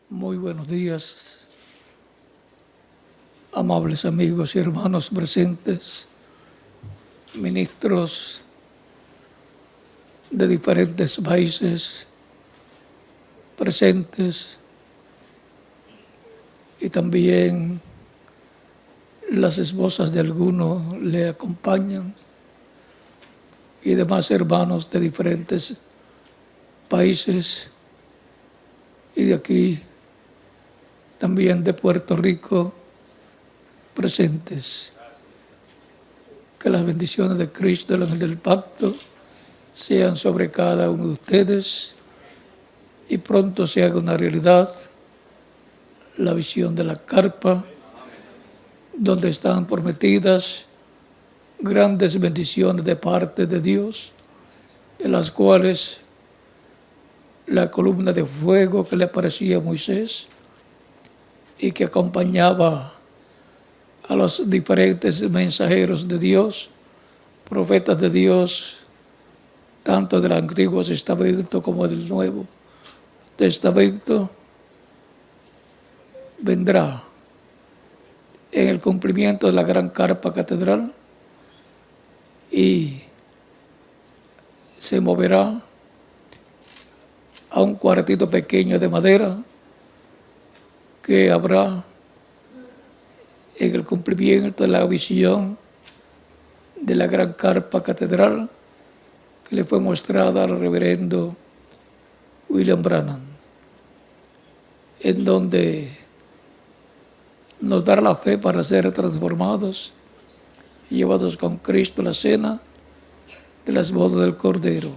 Muy buenos días, amables amigos y hermanos presentes, ministros de diferentes países presentes y también las esposas de algunos le acompañan y demás hermanos de diferentes países y de aquí también de Puerto Rico presentes. Que las bendiciones de Cristo, el ángel del pacto, sean sobre cada uno de ustedes y pronto se haga una realidad la visión de la carpa, donde están prometidas grandes bendiciones de parte de Dios, en las cuales la columna de fuego que le aparecía a Moisés y que acompañaba a los diferentes mensajeros de Dios, profetas de Dios, tanto del Antiguo Testamento como del Nuevo Testamento, vendrá en el cumplimiento de la gran carpa catedral y se moverá a un cuartito pequeño de madera que habrá en el cumplimiento de la visión de la gran carpa catedral que le fue mostrada al reverendo William Branham, en donde nos dará la fe para ser transformados y llevados con Cristo a la cena de las bodas del Cordero.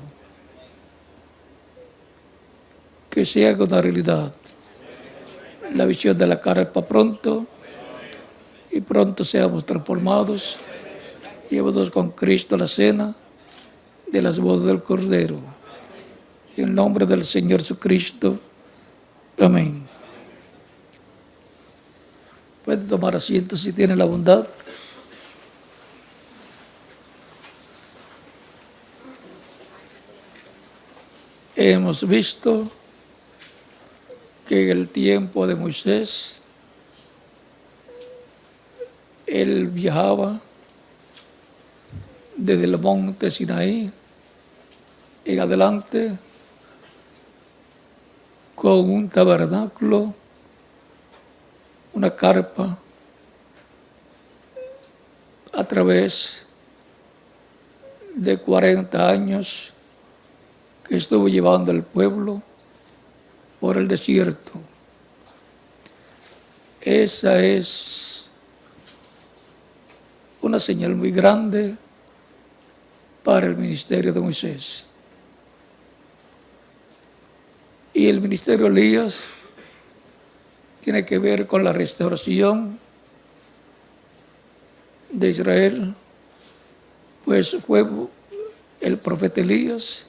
Que se haga una realidad la visión de la carpa pronto y pronto seamos transformados y llevados con Cristo a la cena de las bodas del Cordero. En el nombre del Señor Jesucristo. Amén. Pueden tomar asiento si tienen la bondad. Hemos visto que en el tiempo de Moisés, él viajaba desde el monte Sinaí en adelante con un tabernáculo, una carpa, a través de 40 años que estuvo llevando al pueblo por el desierto. Esa es una señal muy grande para el ministerio de Moisés. Y el ministerio de Elías tiene que ver con la restauración de Israel, pues fue el profeta Elías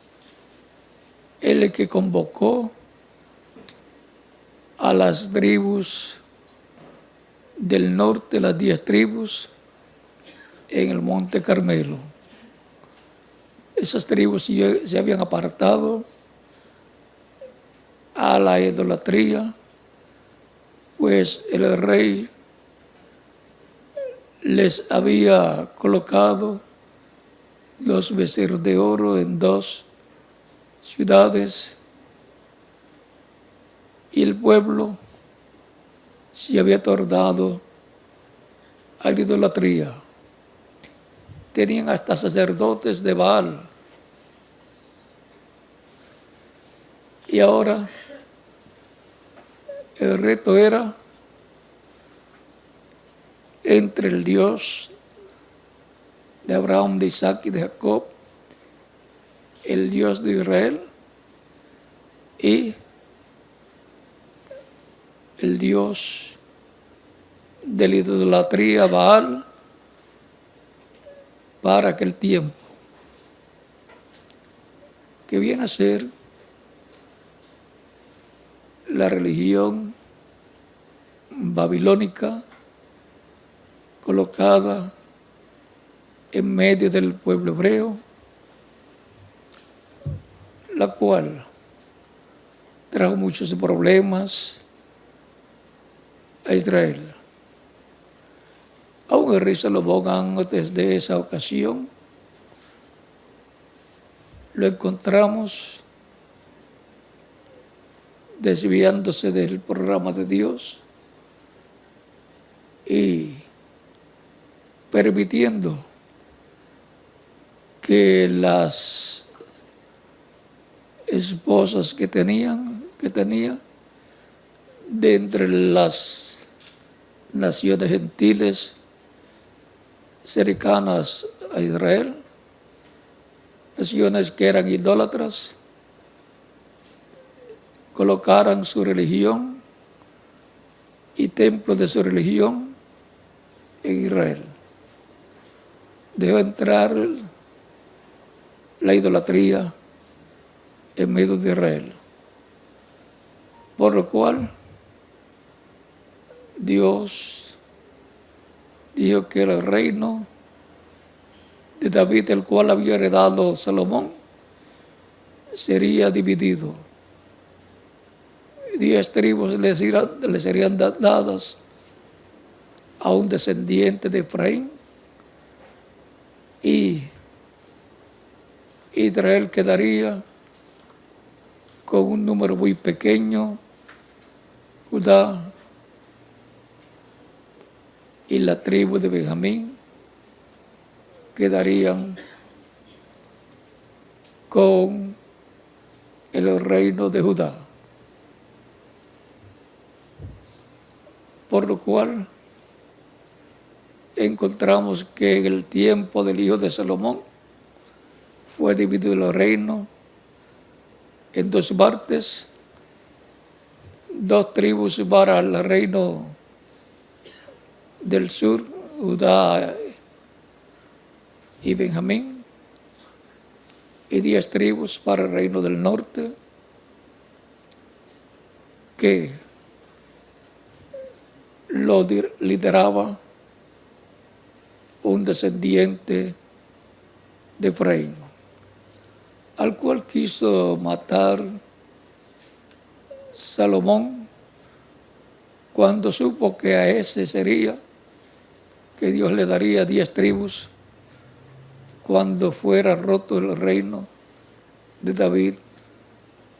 el que convocó a las tribus del norte, las 10 tribus, en el monte Carmelo. Esas tribus se habían apartado a la idolatría, pues el rey les había colocado los becerros de oro en 2 ciudades y el pueblo se había tornado a la idolatría. Tenían hasta sacerdotes de Baal. Y ahora el reto era entre el Dios de Abraham, de Isaac y de Jacob, el Dios de Israel, y el Dios de la idolatría Baal para aquel tiempo, que viene a ser la religión babilónica colocada en medio del pueblo hebreo, la cual trajo muchos problemas a Israel. Aún el rey Salomón, antes de esa ocasión, lo encontramos desviándose del programa de Dios y permitiendo que las esposas que tenía de entre las naciones gentiles cercanas a Israel, naciones que eran idólatras, colocaran su religión y templos de su religión en Israel. Dejó entrar la idolatría en medio de Israel, por lo cual Dios dijo que el reino de David, el cual había heredado Salomón, sería dividido. 10 tribus le serían dadas a un descendiente de Efraín, y Israel quedaría con un número muy pequeño. Judá y la tribu de Benjamín quedarían con el reino de Judá. Por lo cual encontramos que en el tiempo del hijo de Salomón fue dividido el reino en 2 partes, 2 tribus para el reino del sur, Judá y Benjamín, y 10 tribus para el reino del norte, que lo lideraba un descendiente de Efraín, al cual quiso matar Salomón cuando supo que a ese sería que Dios le daría 10 tribus cuando fuera roto el reino de David,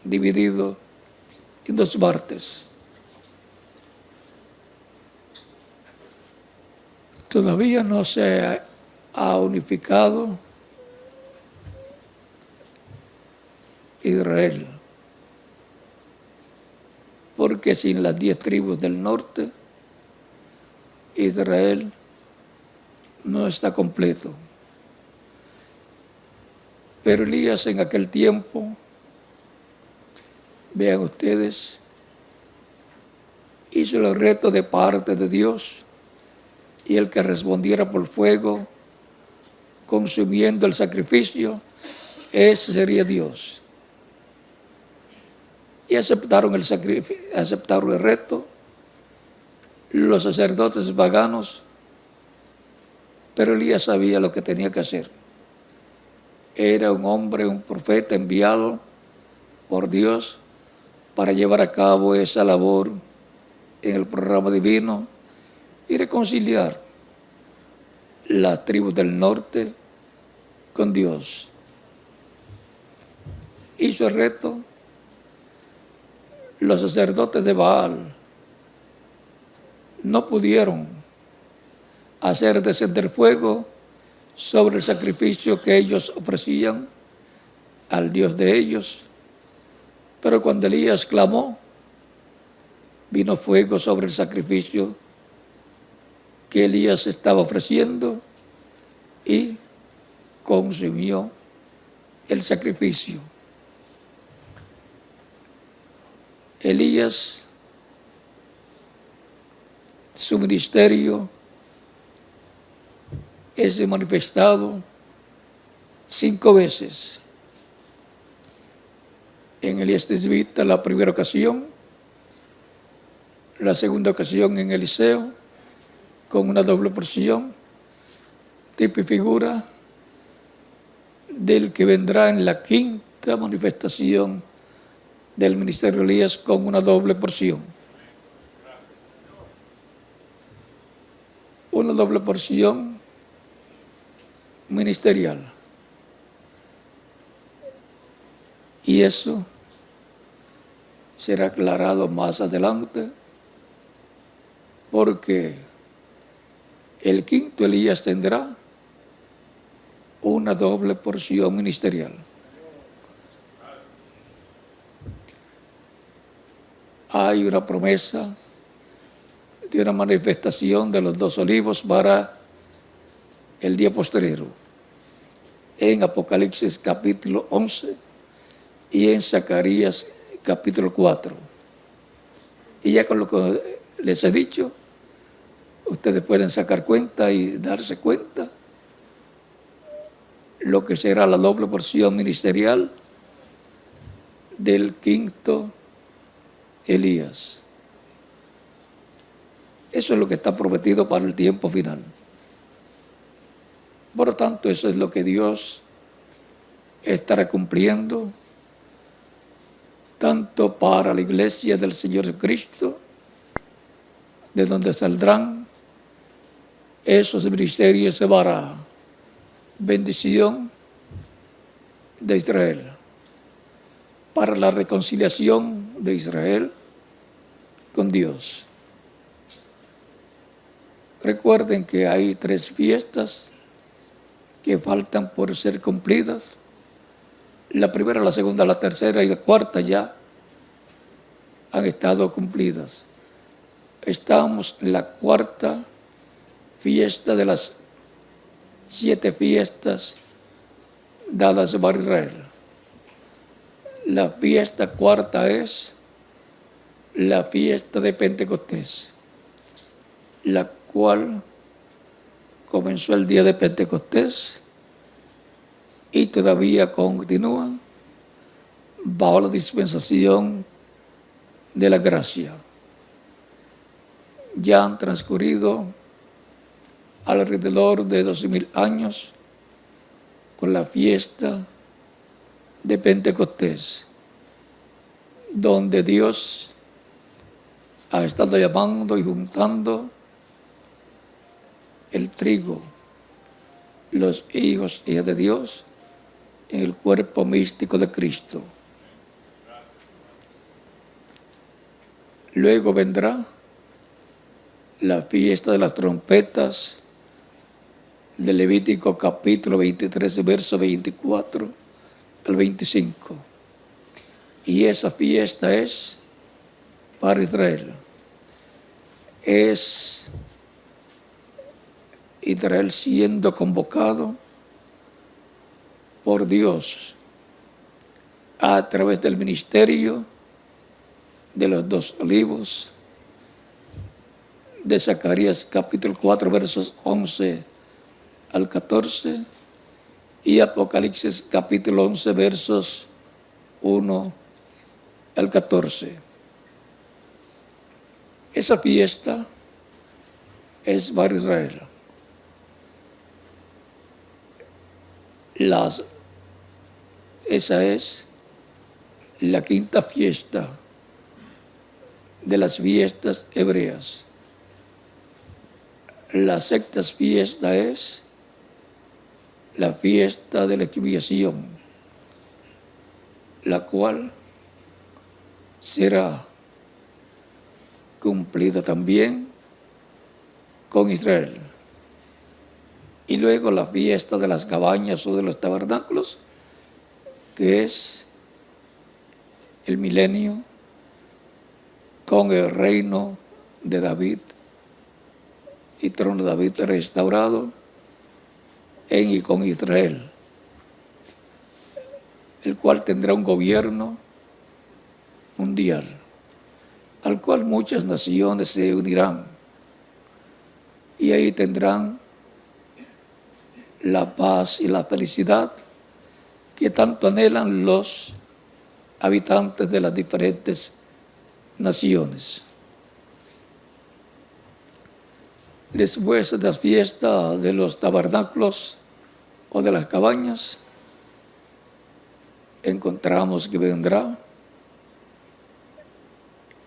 dividido en 2 partes. Todavía no se ha unificado Israel, porque sin las 10 tribus del norte, Israel no está completo. Pero Elías en aquel tiempo, vean ustedes, hizo el reto de parte de Dios, y el que respondiera por fuego, consumiendo el sacrificio, ese sería Dios. Y aceptaron el sacrificio, aceptaron el reto los sacerdotes paganos, pero Elías sabía lo que tenía que hacer. Era un hombre, un profeta enviado por Dios para llevar a cabo esa labor en el programa divino y reconciliar las tribus del norte con Dios. Hizo el reto. Los sacerdotes de Baal no pudieron hacer descender fuego sobre el sacrificio que ellos ofrecían al Dios de ellos, pero cuando Elías clamó, vino fuego sobre el sacrificio que Elías estaba ofreciendo y consumió el sacrificio. Elías, su ministerio es manifestado 5 veces. En Elías Tisbita, la primera ocasión, la segunda ocasión en Eliseo, con una doble porción, tipo y figura del que vendrá en la 5ª manifestación del ministerio de Elías con una doble porción. la doble porción ministerial. Y eso será aclarado más adelante, porque el quinto Elías tendrá una doble porción ministerial. Hay una promesa de una manifestación de los dos olivos para el día posterior, en Apocalipsis capítulo 11 y en Zacarías capítulo 4. Y ya con lo que les he dicho, ustedes pueden sacar cuenta y darse cuenta lo que será la doble porción ministerial del quinto Elías. Eso es lo que está prometido para el tiempo final. Por lo tanto, eso es lo que Dios estará cumpliendo, tanto para la iglesia del Señor Jesucristo, de donde saldrán esos ministerios para bendición de Israel, para la reconciliación de Israel con Dios. Recuerden que hay 3 fiestas que faltan por ser cumplidas. La primera, la segunda, la tercera y la cuarta ya han estado cumplidas. Estamos en la cuarta fiesta de las 7 fiestas dadas para Israel. La fiesta cuarta es la fiesta de Pentecostés, la cual comenzó el día de Pentecostés y todavía continúa bajo la dispensación de la gracia. Ya han transcurrido alrededor de 2000 años con la fiesta de Pentecostés, donde Dios ha estado llamando y juntando el trigo, los hijos y hijas de Dios, en el cuerpo místico de Cristo. Luego vendrá la fiesta de las trompetas de Levítico capítulo 23, verso 24 al 25. Y esa fiesta es para Israel. Es Israel siendo convocado por Dios a través del ministerio de los 2 olivos de Zacarías capítulo 4 versos 11 al 14 y Apocalipsis capítulo 11 versos 1 al 14. Esa fiesta es para Israel. Esa es la quinta fiesta de las fiestas hebreas. La sexta fiesta es la fiesta de la expiación, la cual será cumplida también con Israel. Y luego la fiesta de las cabañas o de los tabernáculos, que es el milenio con el reino de David y trono de David restaurado en y con Israel, el cual tendrá un gobierno mundial, al cual muchas naciones se unirán y ahí tendrán la paz y la felicidad que tanto anhelan los habitantes de las diferentes naciones. Después de la fiesta de los tabernáculos o de las cabañas, encontramos que vendrá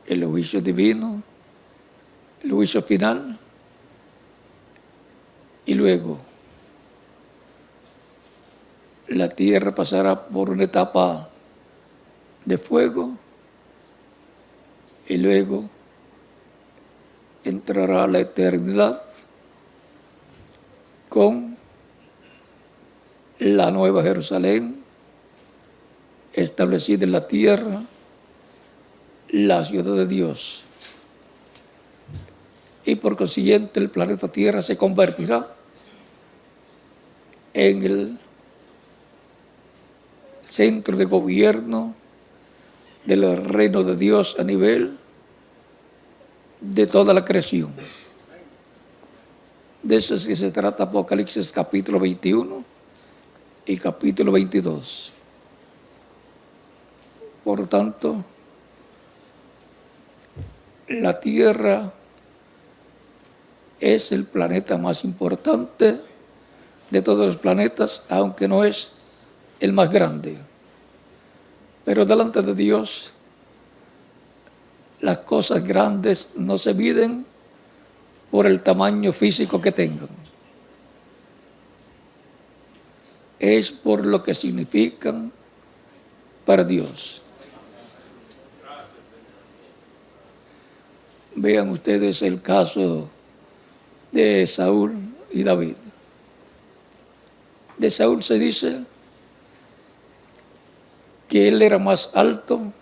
el juicio divino, el juicio final, Y luego la tierra pasará por una etapa de fuego y luego entrará la eternidad con la nueva Jerusalén establecida en la tierra, la ciudad de Dios. Y por consiguiente el planeta Tierra se convertirá en el centro de gobierno del reino de Dios a nivel de toda la creación. De eso es que se trata Apocalipsis capítulo 21 y capítulo 22. Por tanto, la Tierra es el planeta más importante de todos los planetas, aunque no es el más grande. Pero delante de Dios, las cosas grandes no se miden por el tamaño físico que tengan. Es por lo que significan para Dios. Vean ustedes el caso de Saúl y David. De Saúl se dice que él era más alto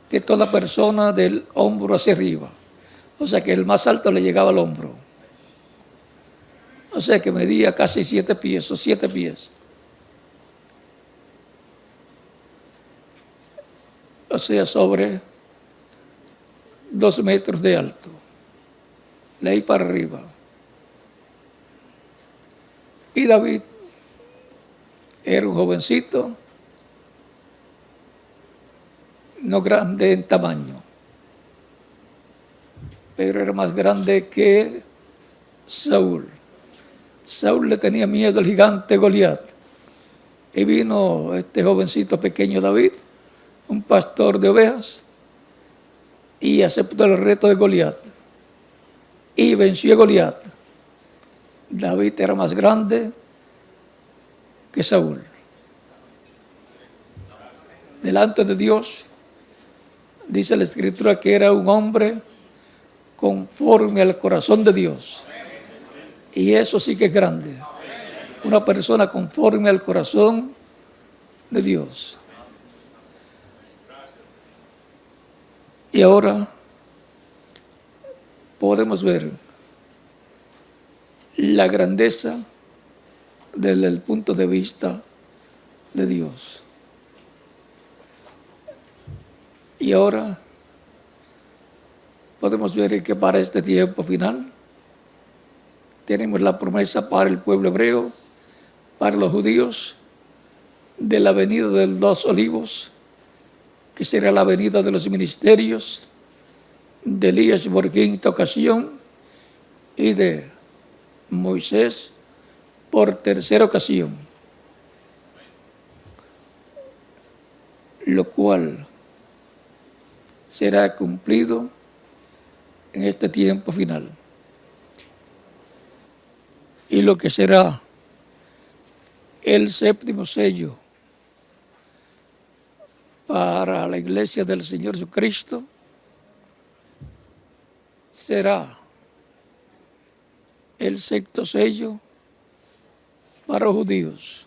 que toda persona del hombro hacia arriba. O sea que el más alto le llegaba al hombro. O sea que medía casi 7 pies o 7 pies. O sea, sobre 2 metros de alto. De ahí para arriba. Y David era un jovencito, no grande en tamaño, pero era más grande que Saúl. Saúl le tenía miedo al gigante Goliat. Y vino este jovencito pequeño David, un pastor de ovejas, y aceptó el reto de Goliat. Y venció a Goliat. David era más grande que Saúl. Delante de Dios, dice la Escritura que era un hombre conforme al corazón de Dios. Y eso sí que es grande. Una persona conforme al corazón de Dios. Y ahora podemos ver la grandeza desde el punto de vista de Dios. Y ahora podemos ver que para este tiempo final tenemos la promesa para el pueblo hebreo, para los judíos, de la venida de los 2 olivos, que será la venida de los ministerios de Elías por quinta ocasión y de Moisés por tercera ocasión, lo cual será cumplido en este tiempo final. Y lo que será el 7º sello para la iglesia del Señor Jesucristo será el 6º sello para los judíos.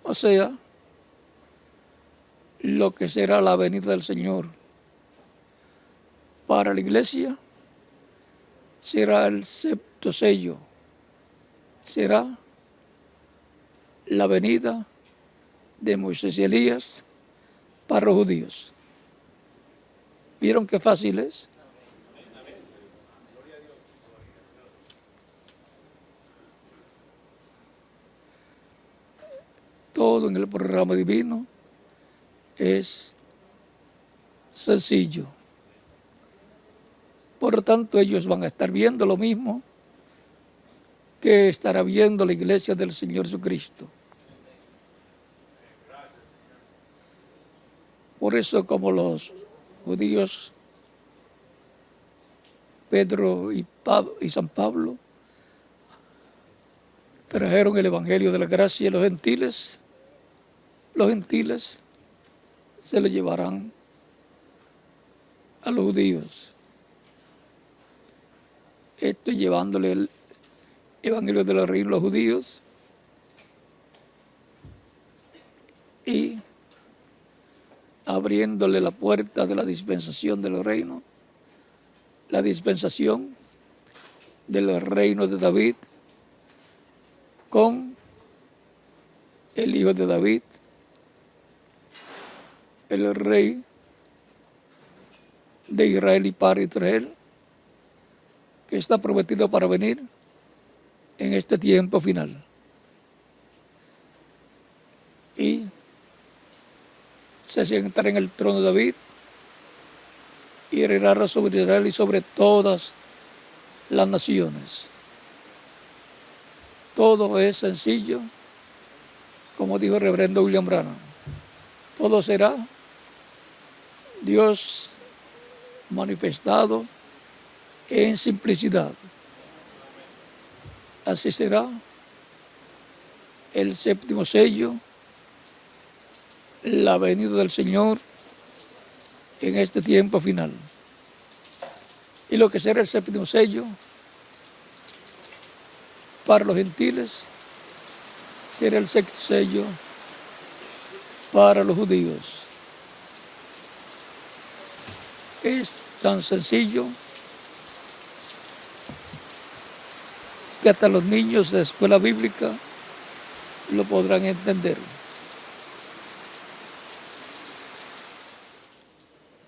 O sea, lo que será la venida del Señor para la iglesia será el 7º sello, será la venida de Moisés y Elías para los judíos. ¿Vieron qué fácil es? Todo en el programa divino es sencillo. Por lo tanto, ellos van a estar viendo lo mismo que estará viendo la iglesia del Señor Jesucristo. Por eso, como los judíos Pedro y San Pablo trajeron el Evangelio de la gracia a los gentiles se lo llevarán a los judíos. Esto llevándole el Evangelio de los reinos a los judíos y abriéndole la puerta de la dispensación de los reinos, la dispensación de los reinos de David con el hijo de David, el rey de Israel y para Israel, que está prometido para venir en este tiempo final. Y se sentará en el trono de David y reinará sobre Israel y sobre todas las naciones. Todo es sencillo, como dijo el reverendo William Branham. Todo será Dios manifestado en simplicidad. Así será el séptimo sello, la venida del Señor en este tiempo final. Y lo que será el séptimo sello para los gentiles será el sexto sello para los judíos. Es tan sencillo que hasta los niños de escuela bíblica lo podrán entender.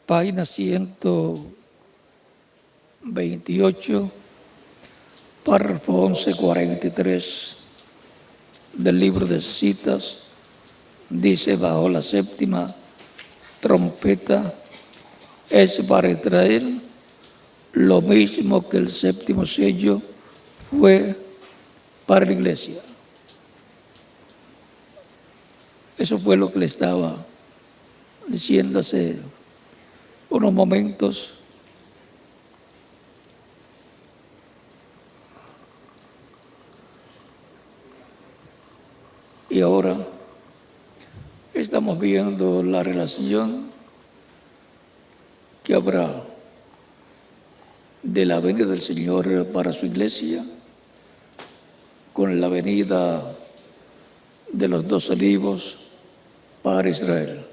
Página 128, párrafo 1143 del libro de citas, dice: bajo la séptima trompeta es para Israel lo mismo que el séptimo sello fue para la iglesia. Eso fue lo que le estaba diciendo hace unos momentos. Y ahora estamos viendo la relación que habrá de la venida del Señor para su iglesia con la venida de los 2 olivos para Israel.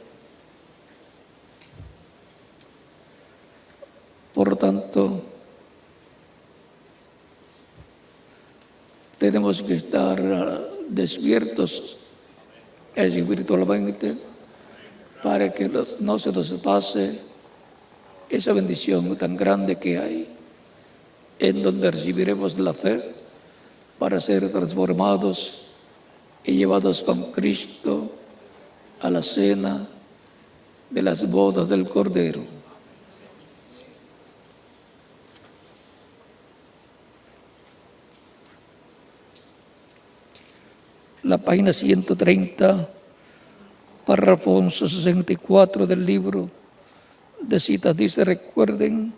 Por lo tanto, tenemos que estar despiertos espiritualmente para que no se nos pase esa bendición tan grande que hay, en donde recibiremos la fe para ser transformados y llevados con Cristo a la cena de las bodas del Cordero. La página 130, párrafo 1164 del libro de citas dice: recuerden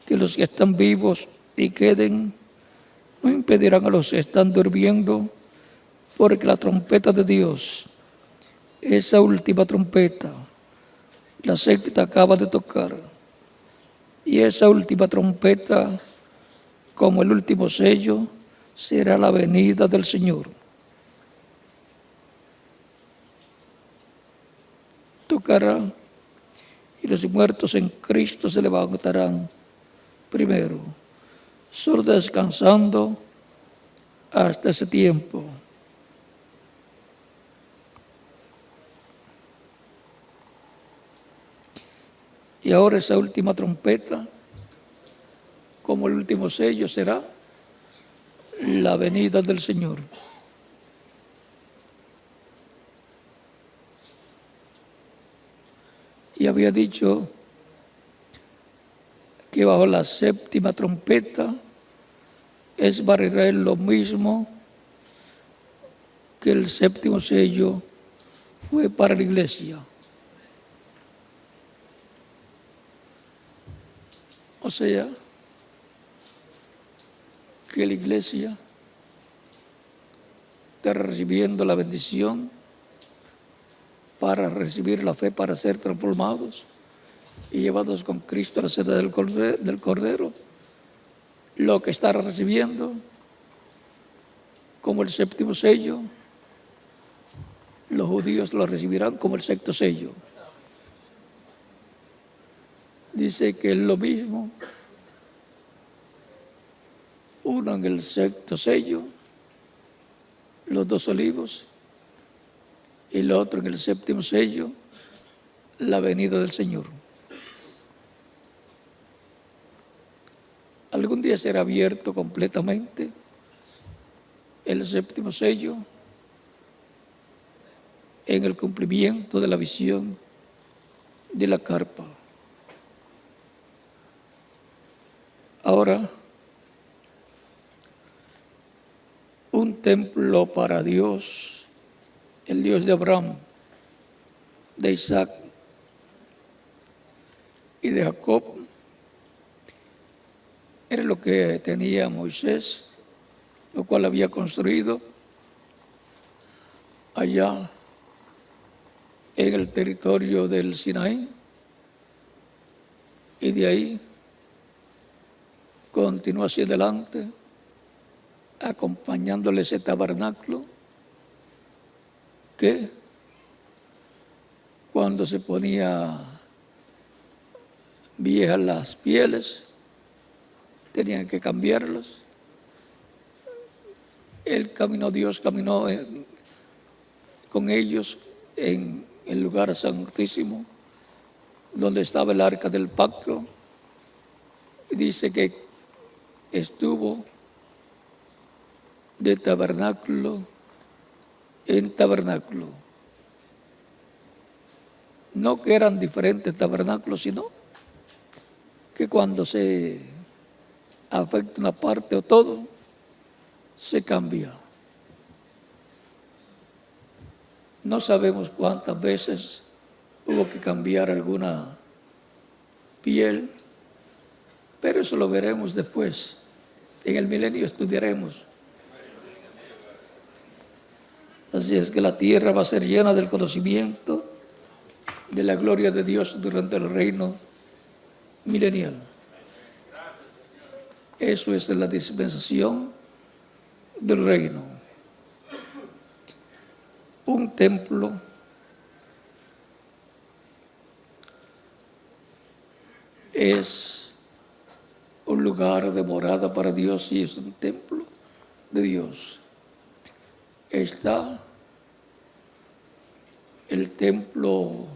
que los que están vivos y queden no impedirán a los que están durmiendo, porque la trompeta de Dios, esa última trompeta, la sexta acaba de tocar, y esa última trompeta, como el último sello, será la venida del Señor. Tocará y los muertos en Cristo se levantarán primero, solo descansando hasta ese tiempo. Y ahora esa última trompeta, como el último sello, será la venida del Señor. Y había dicho que bajo la séptima trompeta es para Israel lo mismo que el séptimo sello fue para la iglesia. O sea, que la iglesia está recibiendo la bendición para recibir la fe, para ser transformados y llevados con Cristo a la sede del Cordero. Lo que está recibiendo como el séptimo sello, los judíos lo recibirán como el sexto sello. Dice que es lo mismo, uno en el sexto sello, los dos olivos, y el otro en el séptimo sello, la venida del Señor. Algún día será abierto completamente el séptimo sello en el cumplimiento de la visión de la carpa. Ahora, un templo para Dios, el Dios de Abraham, de Isaac y de Jacob, era lo que tenía Moisés, lo cual había construido allá en el territorio del Sinaí, y de ahí continuó hacia adelante, acompañándole ese tabernáculo que cuando se ponía viejas las pieles, tenían que cambiarlas. Dios caminó con ellos en el lugar santísimo, donde estaba el arca del pacto. Y dice que estuvo de tabernáculo en tabernáculo. No que eran diferentes tabernáculos, sino que cuando se afecta una parte o todo, se cambia. No sabemos cuántas veces hubo que cambiar alguna piel, pero eso lo veremos después. En el milenio estudiaremos. Así es que la tierra va a ser llena del conocimiento de la gloria de Dios durante el reino milenial. Eso es la dispensación del reino. Un templo es un lugar de morada para Dios y es un templo de Dios. Está el templo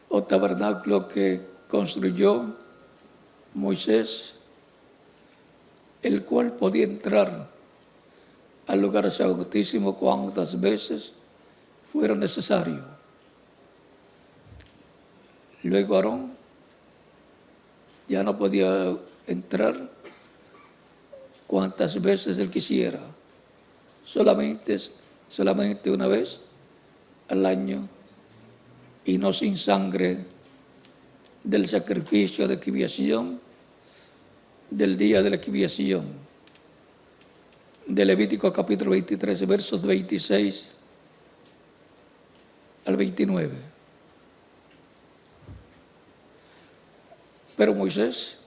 o tabernáculo que construyó Moisés, el cual podía entrar al lugar santísimo cuantas veces fuera necesario. Luego Aarón ya no podía entrar cuantas veces él quisiera, solamente una vez al año, y no sin sangre del sacrificio de expiación del día de la expiación, de Levítico capítulo 23, versos 26 al 29. Pero Moisés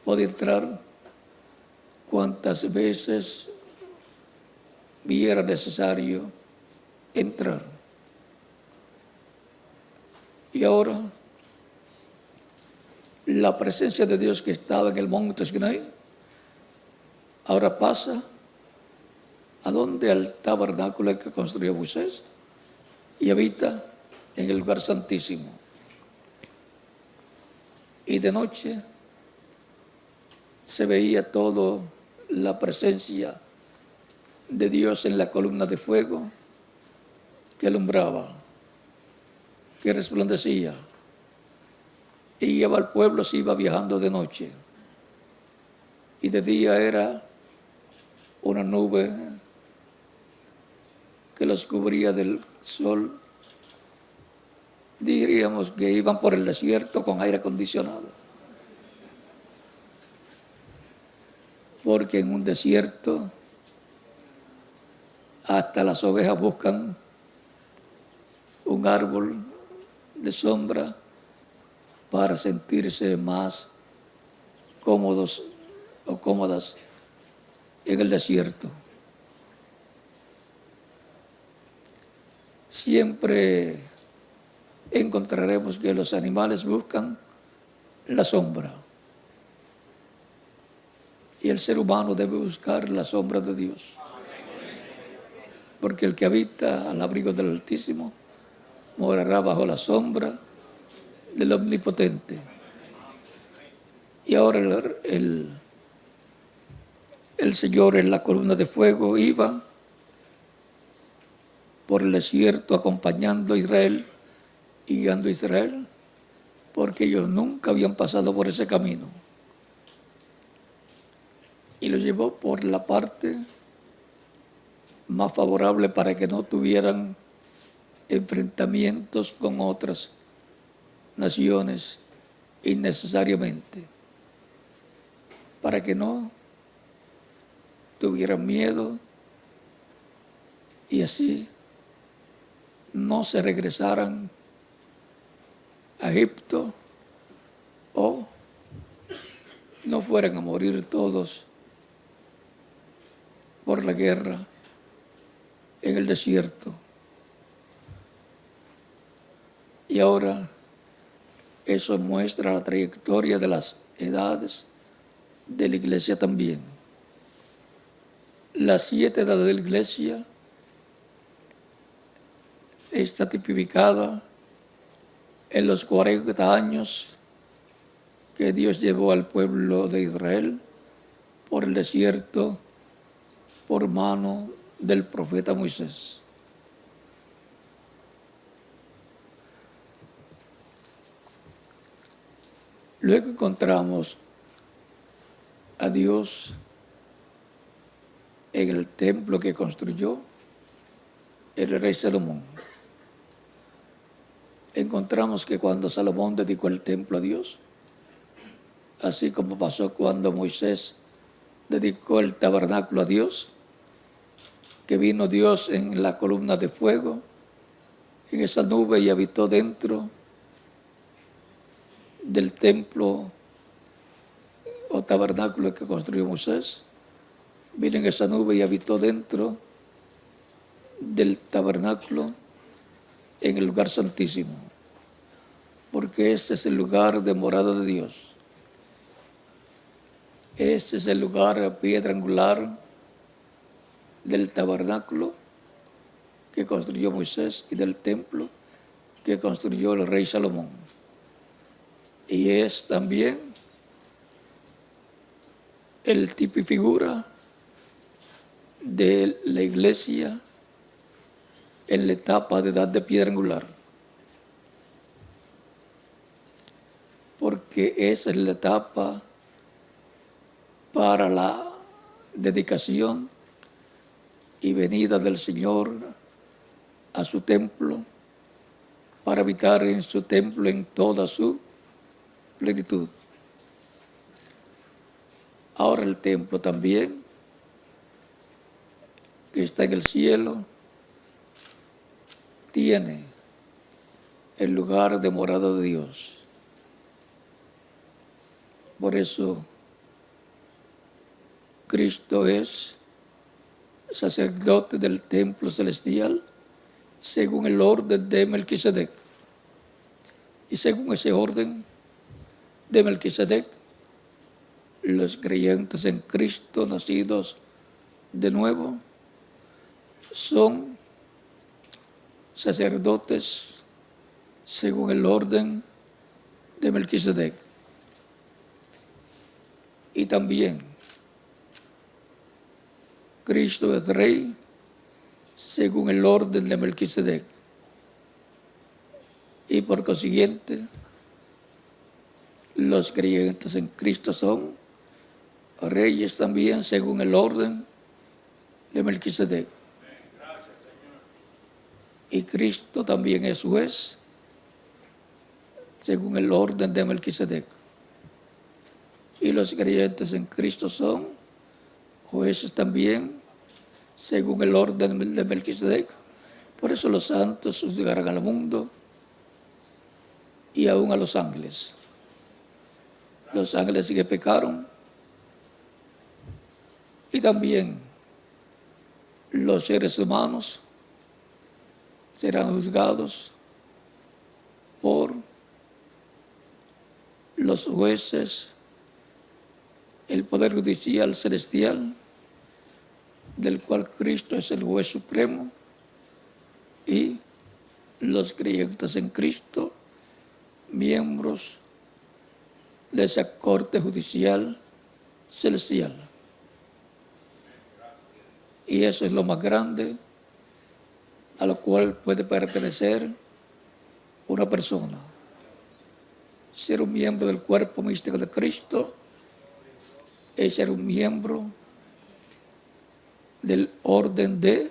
podía entrar cuantas veces viera necesario entrar. Y ahora, la presencia de Dios que estaba en el monte Sinaí, ahora pasa a donde al tabernáculo que construyó Moisés y habita en el lugar santísimo. Y de noche se veía todo la presencia de Dios en la columna de fuego que alumbraba, que resplandecía, y lleva al pueblo, se iba viajando de noche, y de día era una nube que los cubría del sol. Diríamos que iban por el desierto con aire acondicionado, porque en un desierto hasta las ovejas buscan un árbol de sombra para sentirse más cómodos o cómodas en el desierto. Siempre encontraremos que los animales buscan la sombra y el ser humano debe buscar la sombra de Dios, porque el que habita al abrigo del Altísimo morará bajo la sombra del Omnipotente. Y ahora el Señor en la columna de fuego iba por el desierto acompañando a Israel y guiando a Israel, porque ellos nunca habían pasado por ese camino. Y lo llevó por la parte más favorable para que no tuvieran enfrentamientos con otras naciones innecesariamente, para que no tuvieran miedo y así no se regresaran a Egipto o no fueran a morir todos por la guerra en el desierto. Y ahora eso muestra la trayectoria de las edades de la iglesia también. Las 7 edades de la iglesia está tipificada en los 40 años que Dios llevó al pueblo de Israel por el desierto por mano del profeta Moisés. Luego encontramos a Dios en el templo que construyó el rey Salomón. Encontramos que cuando Salomón dedicó el templo a Dios, así como pasó cuando Moisés dedicó el tabernáculo a Dios, que vino Dios en la columna de fuego, en esa nube y habitó dentro del templo o tabernáculo que construyó Moisés, vino en esa nube y habitó dentro del tabernáculo en el lugar santísimo, porque este es el lugar de morada de Dios. Este es el lugar piedra angular del tabernáculo que construyó Moisés y del templo que construyó el rey Salomón. Y es también el tipo y figura de la iglesia en la etapa de edad de piedra angular, porque esa es la etapa para la dedicación y venida del Señor a su templo, para habitar en su templo en toda su plenitud. Ahora el templo también, que está en el cielo, tiene el lugar de morada de Dios. Por eso Cristo es sacerdote del templo celestial según el orden de Melquisedec. Y según ese orden de Melquisedec, los creyentes en Cristo nacidos de nuevo son sacerdotes según el orden de Melquisedec. Y también Cristo es rey según el orden de Melquisedec. Y por consiguiente, los creyentes en Cristo son reyes también según el orden de Melquisedec. Y Cristo también es juez según el orden de Melquisedec. Y los creyentes en Cristo son jueces también, según el orden de Melquisedec. Por eso los santos juzgarán al mundo y aún a los ángeles. Los ángeles que pecaron y también los seres humanos serán juzgados por los jueces, el poder judicial celestial, del cual Cristo es el juez supremo, y los creyentes en Cristo, miembros de esa corte judicial celestial. Y eso es lo más grande a lo cual puede pertenecer una persona. Ser un miembro del cuerpo místico de Cristo es ser un miembro del orden de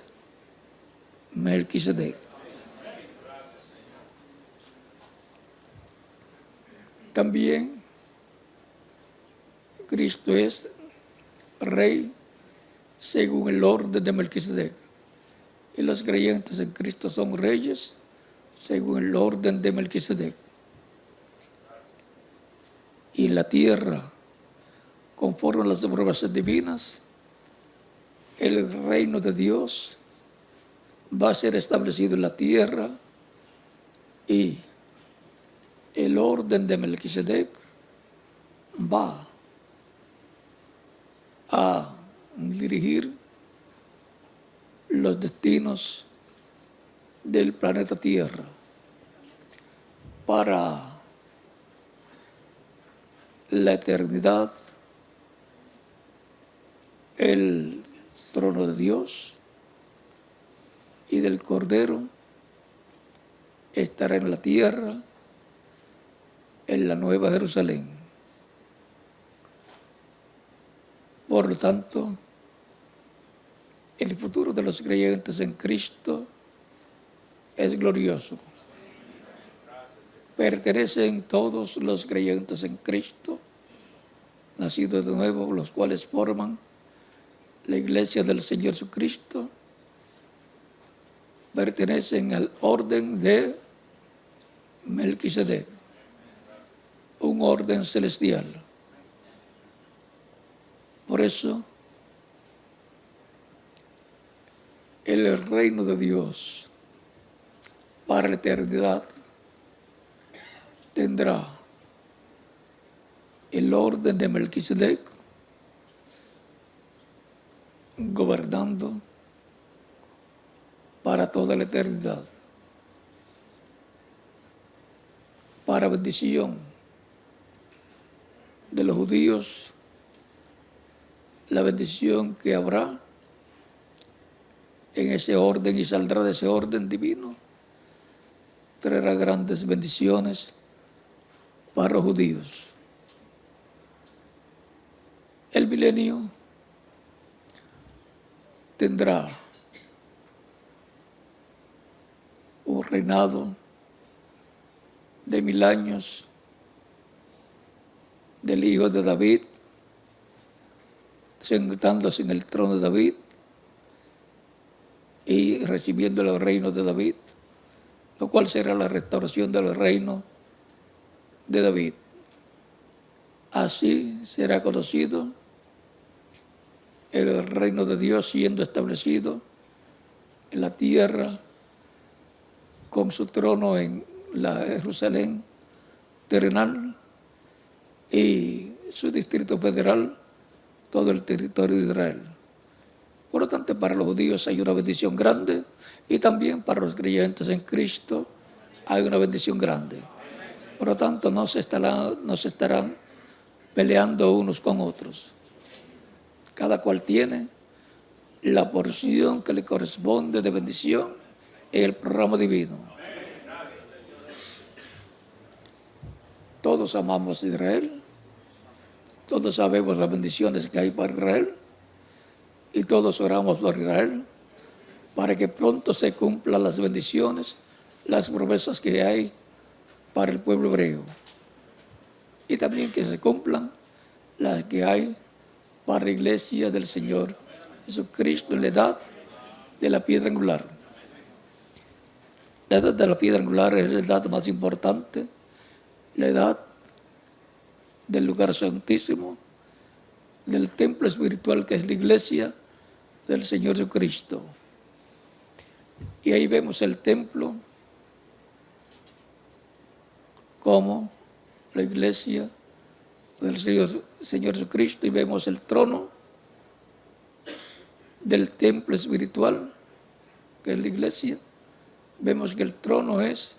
Melquisedec. También Cristo es rey según el orden de Melquisedec. Y los creyentes en Cristo son reyes según el orden de Melquisedec. Y en la tierra, conforme a las promesas divinas, el reino de Dios va a ser establecido en la tierra y el orden de Melquisedec va a dirigir los destinos del planeta Tierra para la eternidad. El trono de Dios y del Cordero estará en la tierra, en la Nueva Jerusalén. Por lo tanto, el futuro de los creyentes en Cristo es glorioso. Pertenecen todos los creyentes en Cristo, nacidos de nuevo, los cuales forman la iglesia del Señor Jesucristo, pertenecen al orden de Melquisedec, un orden celestial. Por eso, el reino de Dios para la eternidad tendrá el orden de Melquisedec gobernando para toda la eternidad, para bendición de los judíos, la bendición que habrá en ese orden y saldrá de ese orden divino, traerá grandes bendiciones para los judíos. El milenio tendrá un reinado de 1000 años del hijo de David, sentándose en el trono de David y recibiendo el reino de David, lo cual será la restauración del reino de David. Así será conocido el reino de Dios siendo establecido en la tierra con su trono en la Jerusalén terrenal y su distrito federal, todo el territorio de Israel. Por lo tanto, para los judíos hay una bendición grande y también para los creyentes en Cristo hay una bendición grande. Por lo tanto, no se estarán peleando unos con otros. Cada cual tiene la porción que le corresponde de bendición en el programa divino. Todos amamos a Israel, todos sabemos las bendiciones que hay para Israel y todos oramos por Israel para que pronto se cumplan las bendiciones, las promesas que hay para el pueblo hebreo y también que se cumplan las que hay para la iglesia del Señor Jesucristo en la edad de la piedra angular. La edad de la piedra angular es la edad más importante, la edad del lugar santísimo, del templo espiritual que es la iglesia del Señor Jesucristo. Y ahí vemos el templo como la iglesia del Señor Jesucristo, y vemos el trono del templo espiritual que es la iglesia. Vemos que el trono es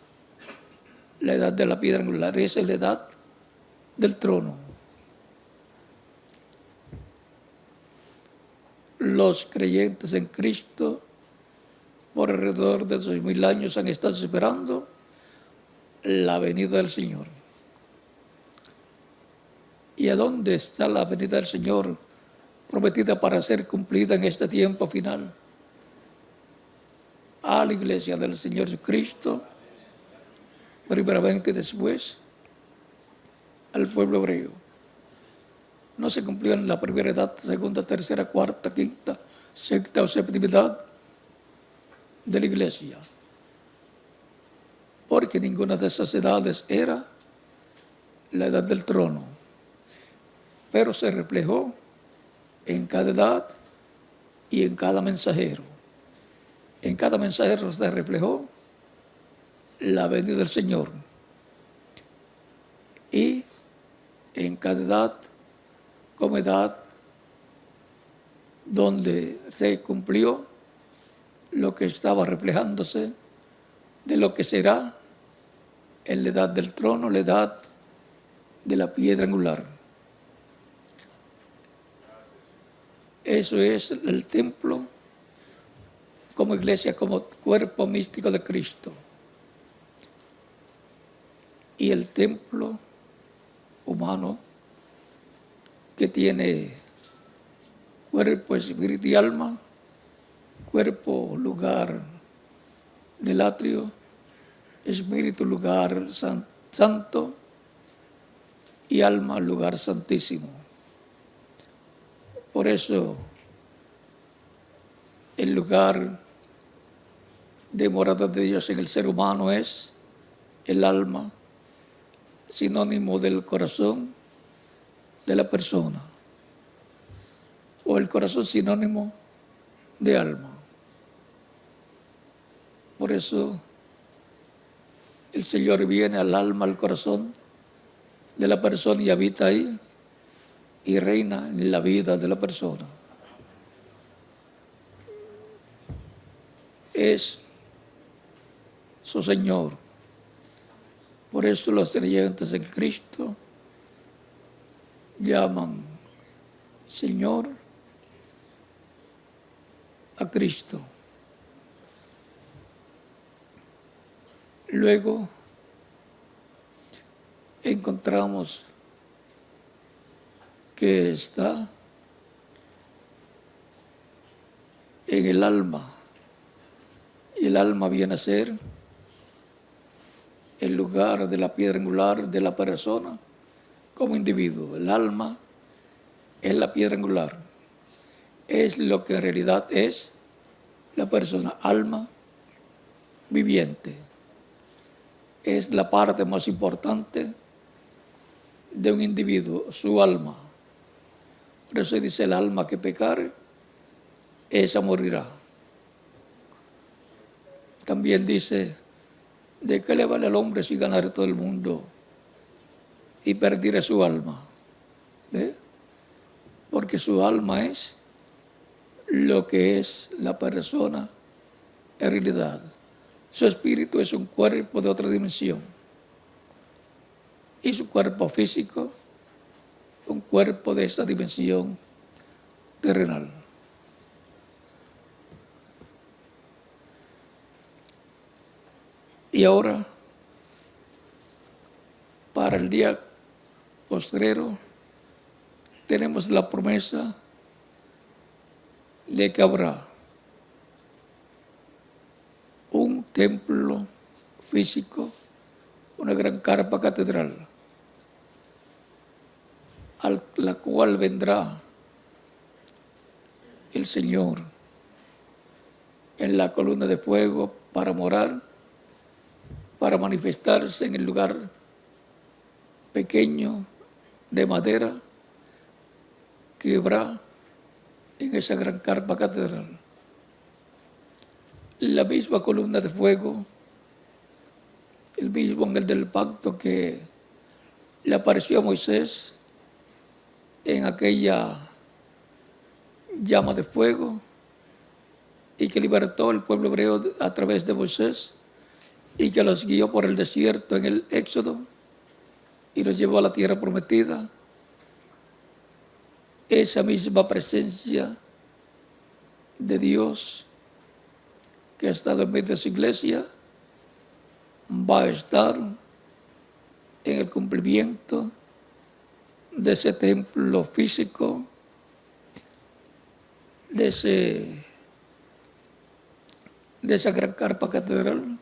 la edad de la piedra angular, esa es la edad del trono. Los creyentes en Cristo por alrededor de 2000 años han estado esperando la venida del Señor. ¿Y a dónde está la venida del Señor prometida para ser cumplida en este tiempo final? A la iglesia del Señor Jesucristo, primeramente, después al pueblo hebreo. No se cumplió en la primera edad, segunda, tercera, cuarta, quinta, sexta o séptima edad de la iglesia, porque ninguna de esas edades era la edad del trono, pero se reflejó en cada edad y en cada mensajero. En cada mensajero se reflejó la venida del Señor, y en cada edad como edad donde se cumplió lo que estaba reflejándose de lo que será en la edad del trono, la edad de la piedra angular. Eso es el templo como iglesia, como cuerpo místico de Cristo. Y el templo humano que tiene cuerpo, espíritu y alma, cuerpo, lugar del atrio, espíritu, lugar santo, y alma, lugar santísimo. Por eso el lugar de morada de Dios en el ser humano es el alma, sinónimo del corazón de la persona, o el corazón sinónimo de alma. Por eso el Señor viene al alma, al corazón de la persona y habita ahí y reina en la vida de la persona. Es su Señor. Por eso los creyentes en Cristo llaman Señor a Cristo. Luego encontramos que está en el alma, y el alma viene a ser el lugar de la piedra angular de la persona como individuo. El alma es la piedra angular, es lo que en realidad es la persona, alma viviente. Es la parte más importante de un individuo, su alma. Por eso dice: el alma que pecare, esa morirá. También dice: ¿de qué le vale al hombre si ganare todo el mundo y perdiere su alma? ¿Ve? Porque su alma es lo que es la persona en realidad. Su espíritu es un cuerpo de otra dimensión, y su cuerpo físico un cuerpo de esta dimensión terrenal. Y ahora, para el día postrero, tenemos la promesa de que habrá un templo físico, una gran carpa catedral, a la cual vendrá el Señor en la columna de fuego para morar, para manifestarse en el lugar pequeño de madera que habrá en esa gran carpa catedral. La misma columna de fuego, el mismo ángel del pacto que le apareció a Moisés en aquella llama de fuego y que libertó al pueblo hebreo a través de Moisés y que los guió por el desierto en el Éxodo y los llevó a la tierra prometida. Esa misma presencia de Dios que ha estado en medio de su iglesia va a estar en el cumplimiento de ese templo físico, de esa gran carpa catedral,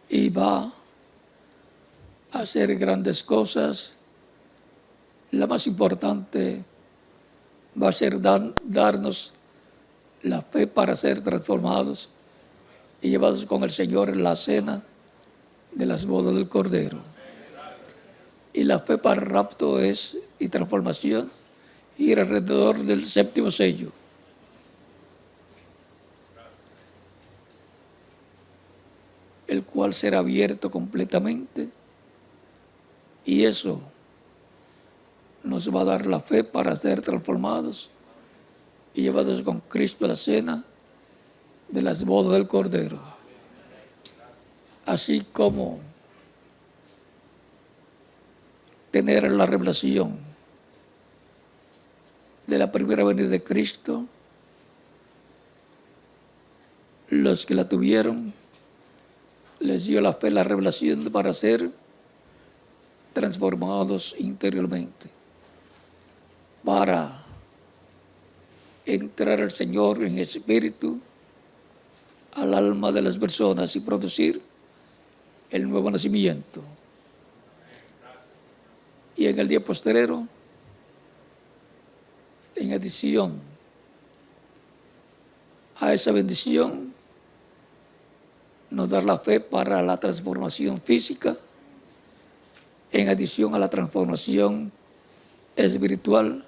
y va a hacer grandes cosas. La más importante va a ser darnos la fe para ser transformados y llevados con el Señor en la cena de las bodas del Cordero. Y la fe para el rapto y transformación, ir alrededor del séptimo sello. El cual será abierto completamente, y eso nos va a dar la fe para ser transformados y llevados con Cristo a la cena de las bodas del Cordero. Así como tener la revelación de la primera venida de Cristo, los que la tuvieron, les dio la fe, la revelación para ser transformados interiormente, para entrar al Señor en espíritu, al alma de las personas y producir el nuevo nacimiento. Y en el día posterior, en adición a esa bendición, nos da la fe para la transformación física, en adición a la transformación espiritual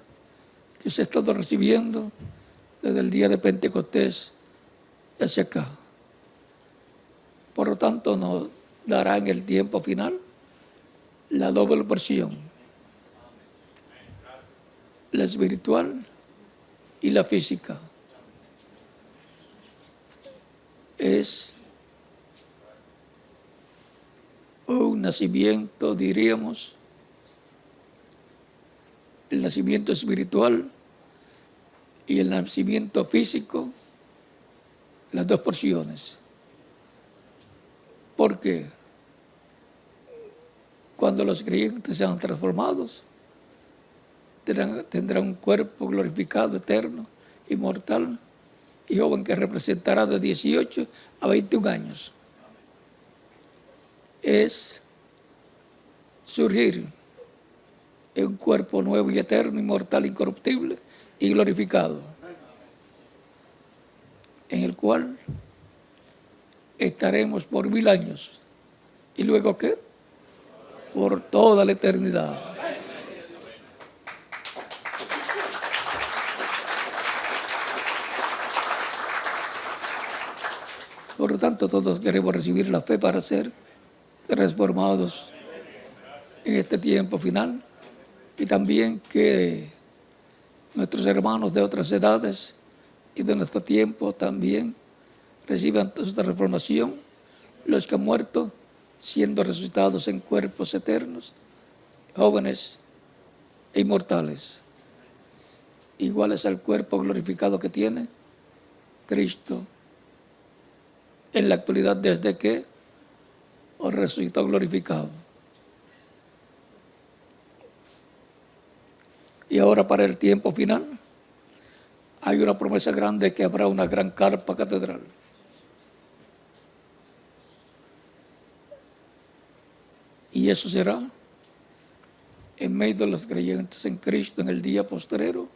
que se ha estado recibiendo desde el día de Pentecostés hacia acá. Por lo tanto, nos dará en el tiempo final la doble porción, la espiritual y la física. Es un nacimiento, diríamos, el nacimiento espiritual y el nacimiento físico, las dos porciones. Porque cuando los creyentes sean transformados, tendrán un cuerpo glorificado, eterno, inmortal y joven, que representará de 18 a 21 años. Es surgir en un cuerpo nuevo y eterno, inmortal, incorruptible y glorificado, en el cual estaremos por 1000 años. ¿Y luego qué? Por toda la eternidad. Por lo tanto, todos queremos recibir la fe para ser transformados en este tiempo final, y también que nuestros hermanos de otras edades y de nuestro tiempo también reciban esta transformación, los que han muerto siendo resucitados en cuerpos eternos, jóvenes e inmortales, iguales al cuerpo glorificado que tiene Cristo en la actualidad, desde que resucitó glorificado. Y ahora, para el tiempo final, hay una promesa grande, que habrá una gran carpa catedral. Y eso será en medio de los creyentes en Cristo en el día postrero,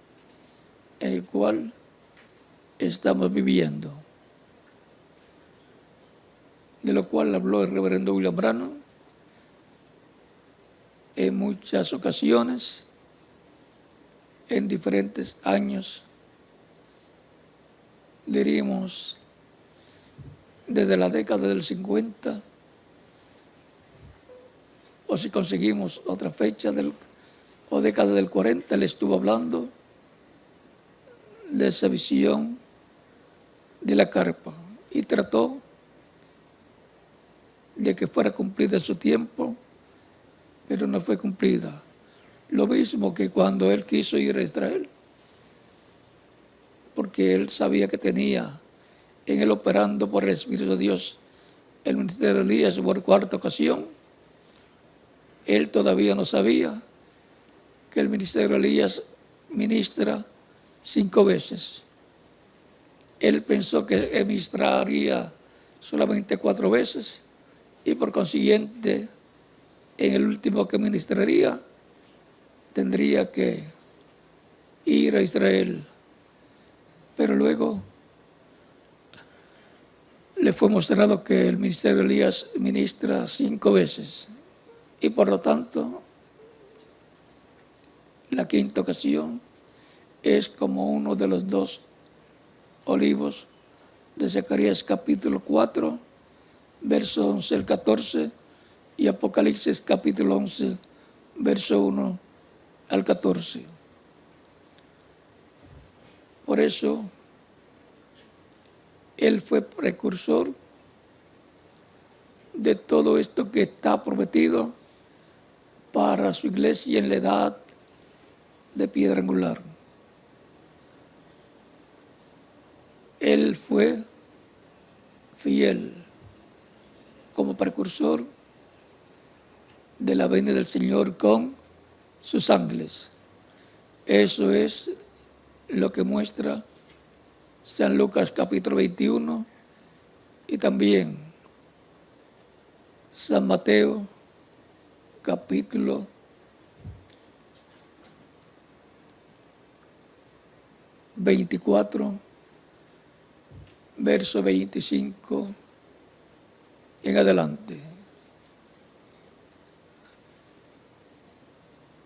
en el cual estamos viviendo, de lo cual habló el reverendo William Branham en muchas ocasiones, en diferentes años, diríamos desde la década del 50, o si conseguimos otra fecha o década del 40, le estuvo hablando de esa visión de la carpa y trató de que fuera cumplida en su tiempo, pero no fue cumplida. Lo mismo que cuando él quiso ir a Israel, porque él sabía que tenía en él, operando por el Espíritu de Dios, el ministerio de Elías por cuarta ocasión. Él todavía no sabía que el ministerio de Elías ministra 5 veces. Él pensó que ministraría solamente 4 veces y por consiguiente en el último que ministraría tendría que ir a Israel. Pero luego le fue mostrado que el ministerio de Elías ministra 5 veces y por lo tanto la quinta ocasión es como uno de los 2 olivos de Zacarías capítulo 4, verso 11 al 14 y Apocalipsis capítulo 11, verso 1 al 14. Por eso él fue precursor de todo esto que está prometido para su iglesia en la edad de piedra angular. Él fue fiel como precursor de la venida del Señor con sus ángeles. Eso es lo que muestra San Lucas capítulo 21 y también San Mateo capítulo 24, verso 25 en adelante.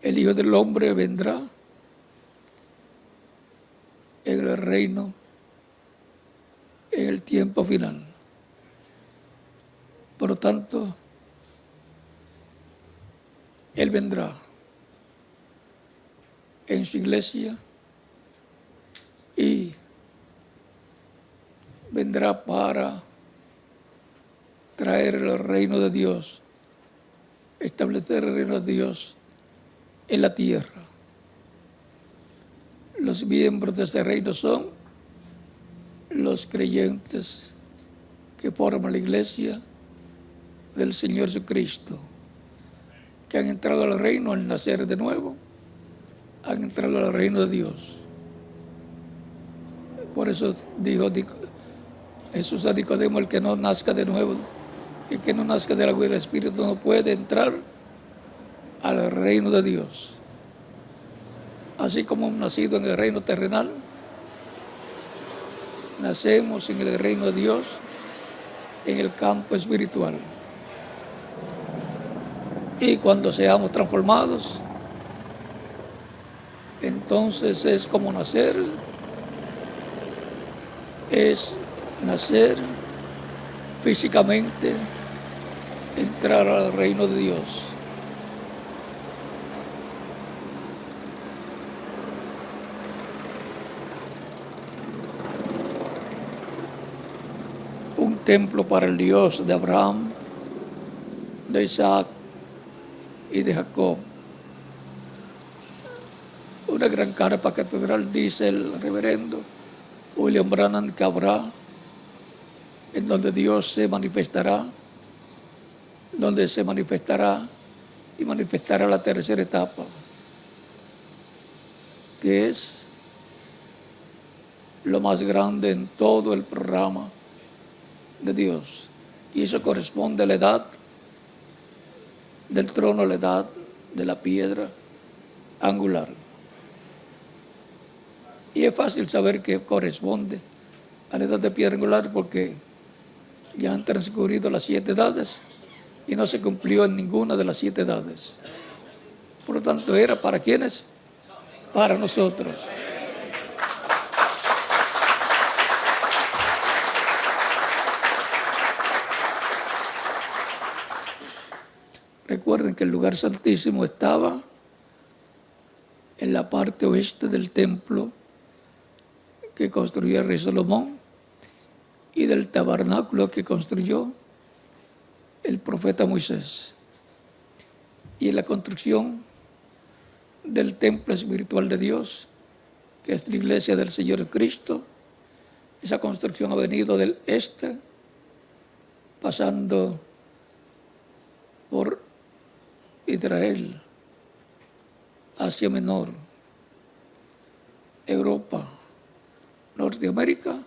El Hijo del Hombre vendrá en el reino en el tiempo final. Por lo tanto, Él vendrá en su iglesia y vendrá para traer el reino de Dios, establecer el reino de Dios en la tierra. Los miembros de ese reino son los creyentes que forman la iglesia del Señor Jesucristo, que han entrado al reino al nacer de nuevo, han entrado al reino de Dios. Por eso dijo Jesús a Nicodemo: el que no nazca de nuevo, el que no nazca del agua y del Espíritu no puede entrar al reino de Dios. Así como hemos nacido en el reino terrenal, nacemos en el reino de Dios, en el campo espiritual. Y cuando seamos transformados, entonces es como nacer, es nacer físicamente, entrar al reino de Dios. Un templo para el Dios de Abraham, de Isaac y de Jacob. Una gran carpa catedral, dice el reverendo William Branham, que habrá, en donde Dios se manifestará, donde se manifestará y manifestará la tercera etapa, que es lo más grande en todo el programa de Dios. Y eso corresponde a la edad del trono, a la edad de la piedra angular. Y es fácil saber que corresponde a la edad de piedra angular porque ya han transcurrido las 7 edades y no se cumplió en ninguna de las 7 edades. Por lo tanto, era para quienes, para nosotros. Recuerden que el lugar santísimo estaba en la parte oeste del templo que construyó el rey Salomón y del tabernáculo que construyó el profeta Moisés. Y en la construcción del templo espiritual de Dios, que es la iglesia del Señor Cristo, esa construcción ha venido del este, pasando por Israel, Asia Menor, Europa, Norteamérica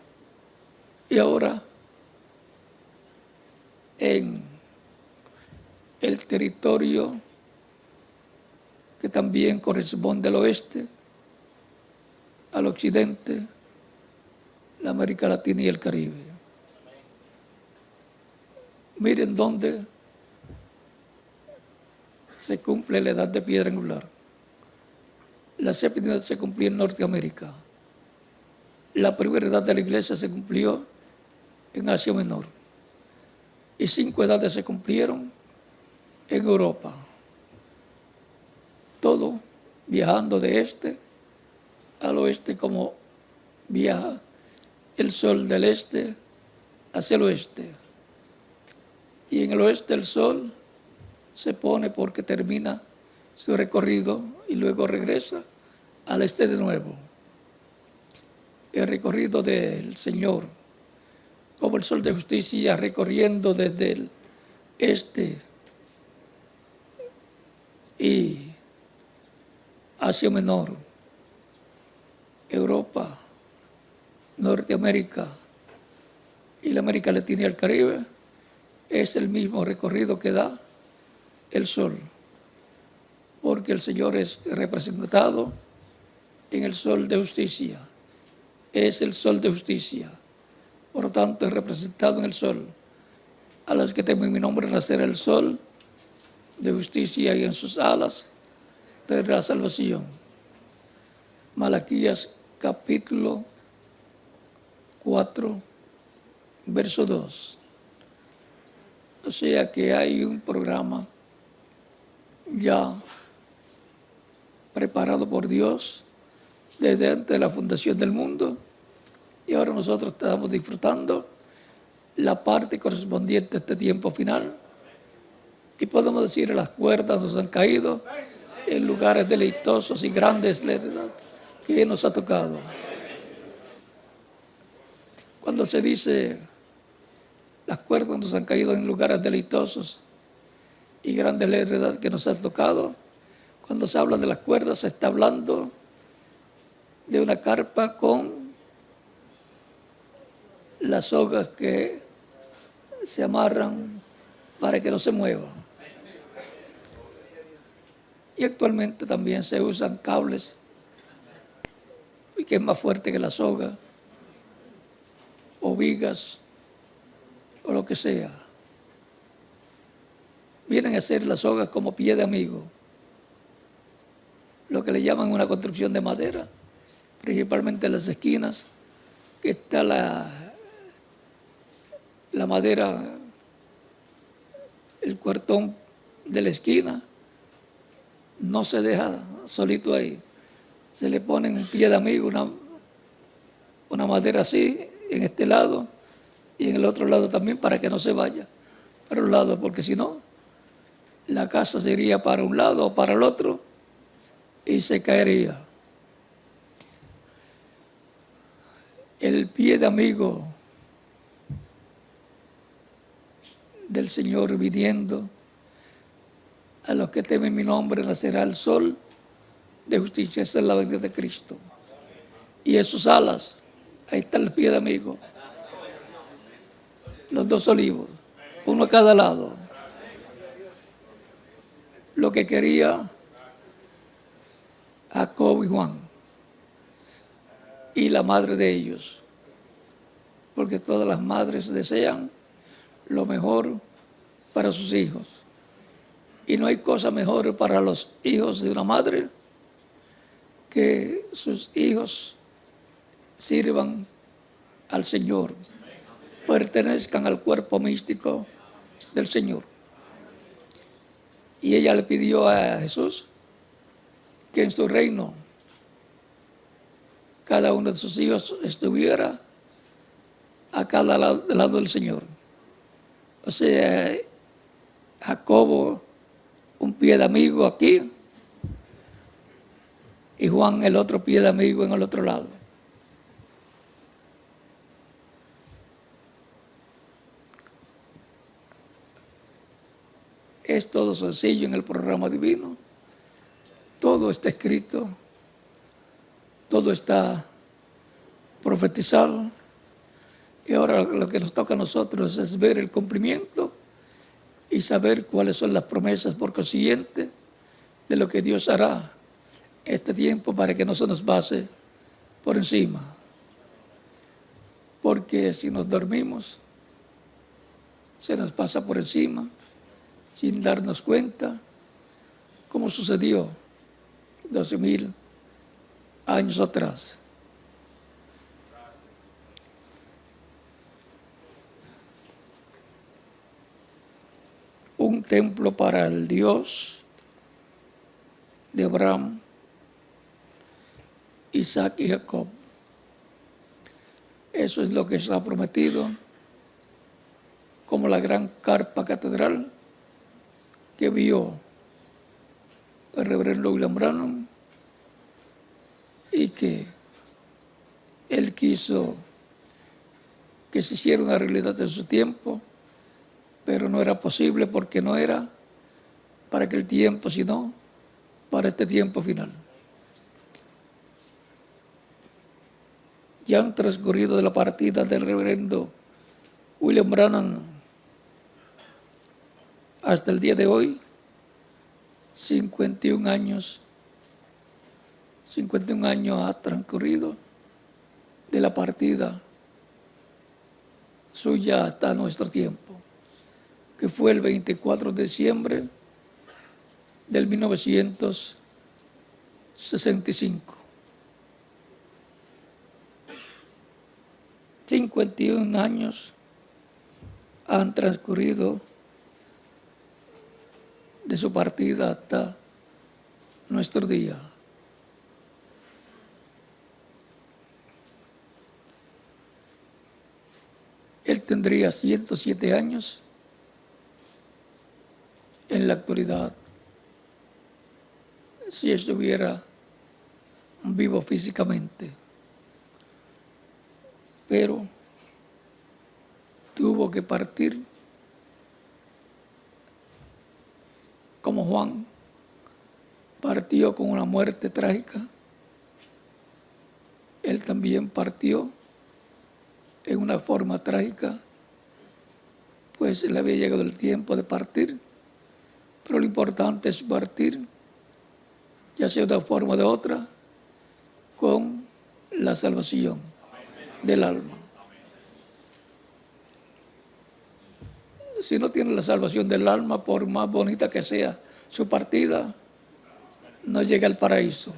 y ahora en el territorio que también corresponde al oeste, al occidente, la América Latina y el Caribe. Miren dónde se cumple la edad de piedra angular. La séptima edad se cumplió en Norteamérica. La primera edad de la iglesia se cumplió en Asia Menor. Y 5 edades se cumplieron en Europa. Todo viajando de este al oeste como viaja el sol del este hacia el oeste. Y en el oeste el sol se pone porque termina su recorrido y luego regresa al este de nuevo. El recorrido del Señor, como el sol de justicia recorriendo desde el este y Asia Menor, Europa, Norteamérica y la América Latina y el Caribe, es el mismo recorrido que da el sol, porque el Señor es representado en el sol de justicia, es el sol de justicia, por lo tanto es representado en el sol. A los que temen mi nombre nacerá el sol de justicia y en sus alas tendrá salvación. Malaquías capítulo 4, verso 2. O sea que hay un programa ya preparado por Dios desde antes de la fundación del mundo y ahora nosotros estamos disfrutando la parte correspondiente a este tiempo final y podemos decir las cuerdas nos han caído en lugares deleitosos y grandes que nos ha tocado. Cuando se dice las cuerdas nos han caído en lugares deleitosos y grandes la que nos ha tocado, cuando se habla de las cuerdas se está hablando de una carpa con las sogas que se amarran para que no se mueva. Y actualmente también se usan cables que es más fuerte que la soga o vigas o lo que sea. Vienen a ser las sogas como pie de amigo, lo que le llaman una construcción de madera, principalmente en las esquinas, que está la madera, el cuartón de la esquina, no se deja solito ahí. Se le pone un pie de amigo, una madera así, en este lado, y en el otro lado también para que no se vaya para un lado, porque si no, la casa se iría para un lado o para el otro y se caería. El pie de amigo del Señor viniendo, a los que temen mi nombre nacerá el sol de justicia. Esa es la venida de Cristo. Y en sus alas, ahí está el pie de amigo. Los 2 olivos, uno a cada lado. Lo que quería Jacob y Juan. y la madre de ellos, porque todas las madres desean lo mejor para sus hijos. Y no hay cosa mejor para los hijos de una madre que sus hijos sirvan al Señor, pertenezcan al cuerpo místico del Señor. Y ella le pidió a Jesús que en su reino cada uno de sus hijos estuviera a cada lado del Señor. O sea, Jacobo un pie de amigo aquí y Juan el otro pie de amigo en el otro lado. Es todo sencillo en el programa divino. Todo está escrito. Todo está profetizado. Y ahora lo que nos toca a nosotros es ver el cumplimiento y saber cuáles son las promesas por consiguiente de lo que Dios hará este tiempo para que no se nos pase por encima. Porque si nos dormimos, se nos pasa por encima sin darnos cuenta, como sucedió 12,000 años atrás. Un templo para el Dios de Abraham, Isaac y Jacob. Eso es lo que está prometido como la gran carpa catedral que vio el reverendo William Branham y que él quiso que se hiciera una realidad en su tiempo, pero no era posible porque no era para aquel tiempo, sino para este tiempo final. Ya han transcurrido de la partida del reverendo William Branham hasta el día de hoy 51 años. 51 años ha transcurrido de la partida suya hasta nuestro tiempo, que fue el 24 de diciembre del 1965. 51 años han transcurrido de su partida hasta nuestro día. Él tendría 107 años en la actualidad si estuviera vivo físicamente. Pero tuvo que partir como Juan partió con una muerte trágica. Él también partió en una forma trágica, pues le había llegado el tiempo de partir, pero lo importante es partir, ya sea de una forma o de otra, con la salvación del alma. Si no tiene la salvación del alma, por más bonita que sea su partida, no llega al paraíso.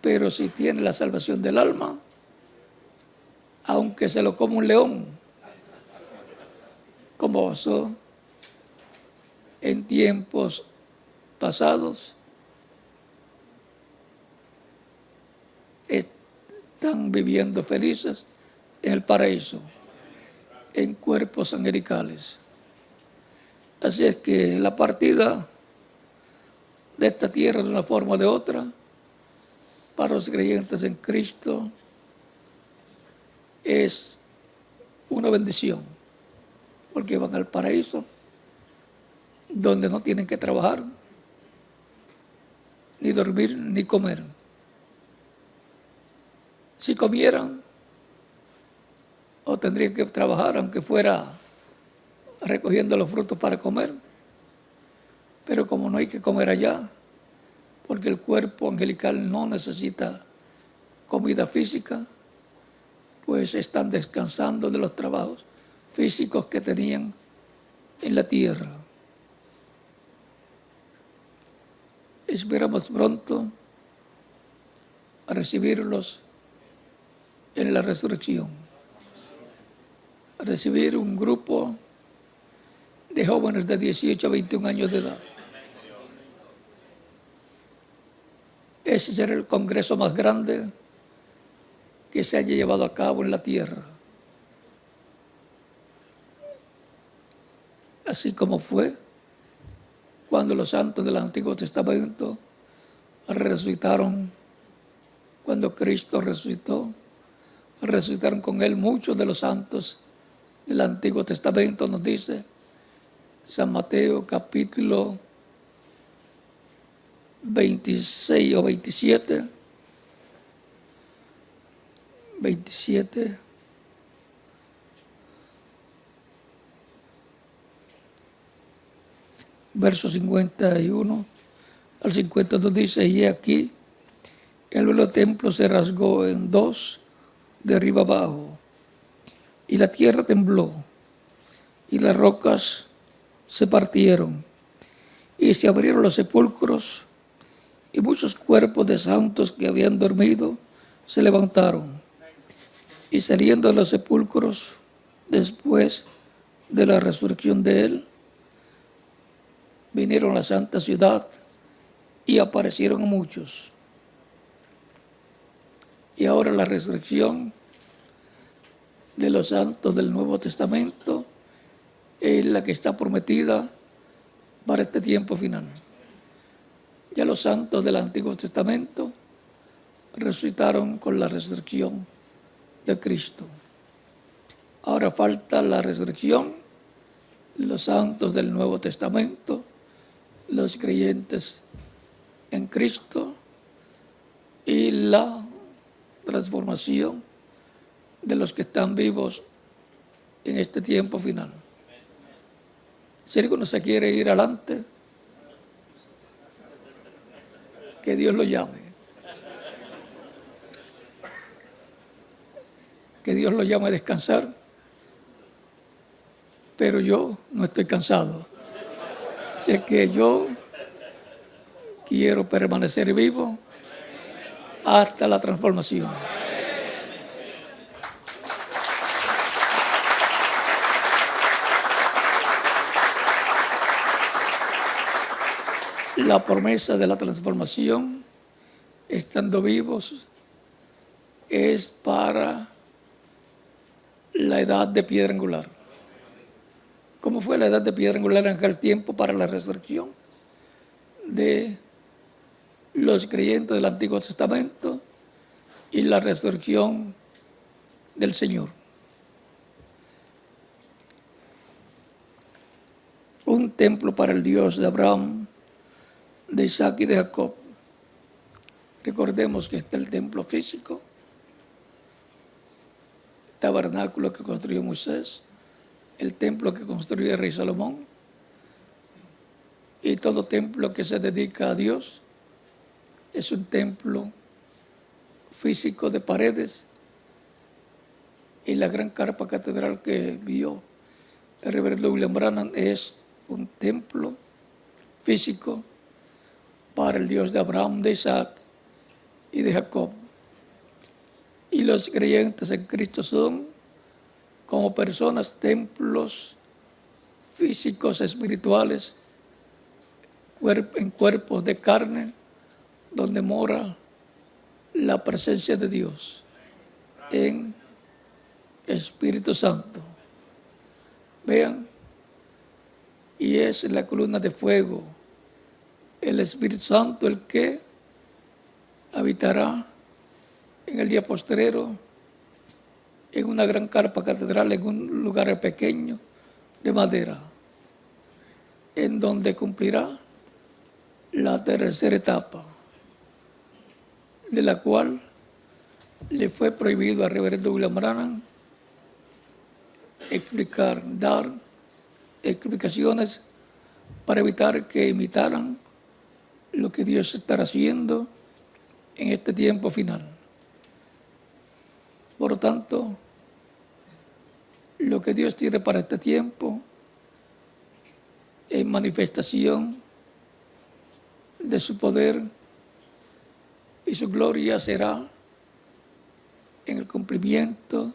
Pero si tiene la salvación del alma, aunque se lo coma un león, como pasó en tiempos pasados, están viviendo felices en el paraíso, en cuerpos angelicales. Así es que la partida de esta tierra de una forma o de otra, para los creyentes en Cristo, es una bendición, porque van al paraíso, donde no tienen que trabajar, ni dormir, ni comer. Si comieran, o tendrían que trabajar, aunque fuera recogiendo los frutos para comer. Pero como no hay que comer allá, porque el cuerpo angelical no necesita comida física, pues están descansando de los trabajos físicos que tenían en la tierra. Esperamos pronto a recibirlos en la resurrección, a recibir un grupo de jóvenes de 18 a 21 años de edad. Ese será el congreso más grande que se haya llevado a cabo en la tierra. Así como fue cuando los santos del Antiguo Testamento resucitaron, cuando Cristo resucitó, resucitaron con él muchos de los santos del Antiguo Testamento, nos dice San Mateo capítulo 26 o 27, verso 51 al 52 dice, y aquí el velo del templo se rasgó en dos de arriba abajo, y la tierra tembló, y las rocas se partieron, y se abrieron los sepulcros, y muchos cuerpos de santos que habían dormido se levantaron, y saliendo de los sepulcros después de la resurrección de él, vinieron a la santa ciudad y aparecieron a muchos. Y ahora la resurrección de los santos del Nuevo Testamento es la que está prometida para este tiempo final. Ya los santos del Antiguo Testamento resucitaron con la resurrección de Cristo. Ahora falta la resurrección de los santos del Nuevo Testamento, los creyentes en Cristo, y la transformación de los que están vivos en este tiempo final. Si alguno se quiere ir adelante, que Dios lo llame. Que Dios lo llame a descansar, pero yo no estoy cansado. Así que yo quiero permanecer vivo hasta la transformación. La promesa de la transformación, estando vivos, es para la edad de piedra angular. ¿Cómo fue la edad de piedra angular en aquel tiempo para la resurrección de los creyentes del Antiguo Testamento y la resurrección del Señor? Un templo para el Dios de Abraham, de Isaac y de Jacob. Recordemos que está el templo físico, el tabernáculo que construyó Moisés, el templo que construyó el rey Salomón, y todo templo que se dedica a Dios es un templo físico de paredes, y la gran carpa catedral que vio el reverendo William Branham es un templo físico para el Dios de Abraham, de Isaac y de Jacob. Y los creyentes en Cristo son como personas, templos físicos, espirituales, en cuerpos de carne, donde mora la presencia de Dios en Espíritu Santo. Vean, y es la columna de fuego, el Espíritu Santo, el que habitará en el día postrero en una gran carpa catedral, en un lugar pequeño de madera, en donde cumplirá la tercera etapa, de la cual le fue prohibido al reverendo William Branham dar explicaciones para evitar que imitaran lo que Dios estará haciendo en este tiempo final. Por lo tanto, lo que Dios tiene para este tiempo es manifestación de su poder y su gloria será en el cumplimiento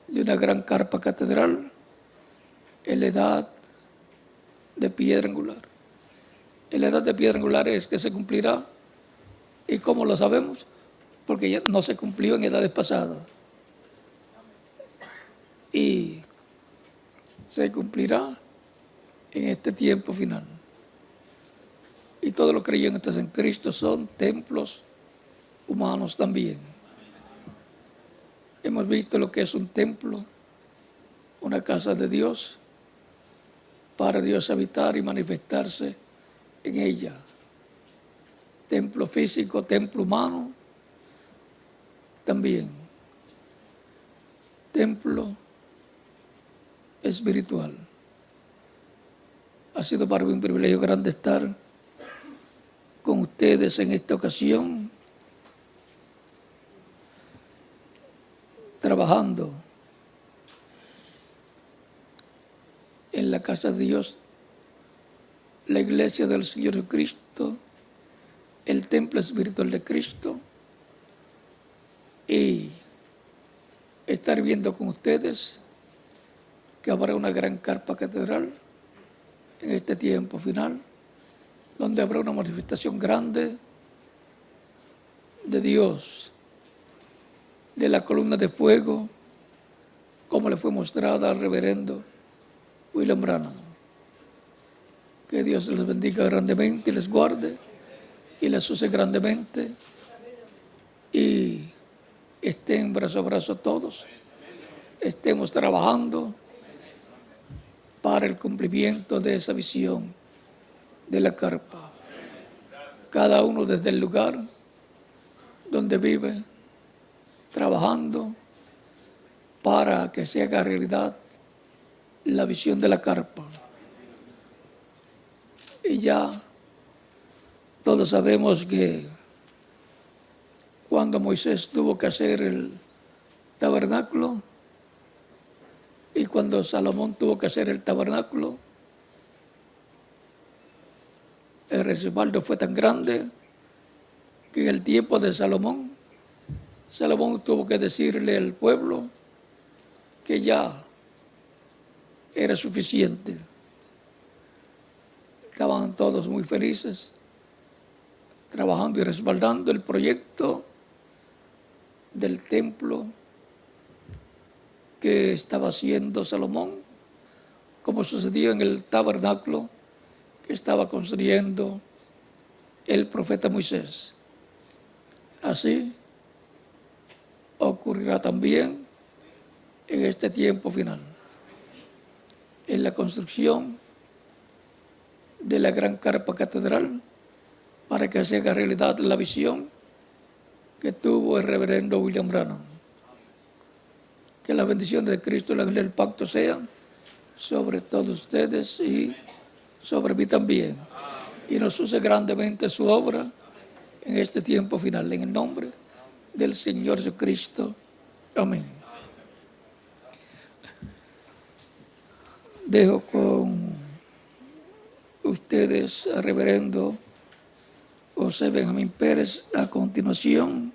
de una gran carpa catedral en la edad de piedra angular. En la edad de piedra angular es que se cumplirá. ¿Y cómo lo sabemos? Porque ya no se cumplió en edades pasadas. Y se cumplirá en este tiempo final. Y todos los creyentes en Cristo son templos humanos también. Hemos visto lo que es un templo, una casa de Dios, para Dios habitar y manifestarse en ella. Templo físico, templo humano, también. Templo espiritual. Ha sido para mí un privilegio grande estar con ustedes en esta ocasión, trabajando en la casa de Dios, la iglesia del Señor Jesucristo, el templo espiritual de Cristo, y estar viendo con ustedes que habrá una gran carpa catedral en este tiempo final, donde habrá una manifestación grande de Dios, de la columna de fuego, como le fue mostrada al reverendo William Branham. Que Dios les bendiga grandemente y les guarde y les use grandemente y estén brazo a brazo todos, estemos trabajando para el cumplimiento de esa visión de la carpa. Cada uno desde el lugar donde vive, trabajando para que se haga realidad la visión de la carpa. Y ya todos sabemos que cuando Moisés tuvo que hacer el tabernáculo y cuando Salomón tuvo que hacer el tabernáculo, el respaldo fue tan grande que en el tiempo de Salomón tuvo que decirle al pueblo que ya era suficiente. Estaban todos muy felices, trabajando y respaldando el proyecto del templo que estaba haciendo Salomón, como sucedió en el tabernáculo que estaba construyendo el profeta Moisés. Así ocurrirá también en este tiempo final, en la construcción de la gran carpa catedral, para que se haga realidad la visión que tuvo el reverendo William Branham. Que la bendición de Cristo y la gloria del pacto sean sobre todos ustedes y sobre mí también. Y nos use grandemente su obra en este tiempo final. En el nombre del Señor Jesucristo. Amén. Dejo con ustedes al reverendo José Benjamín Pérez a continuación.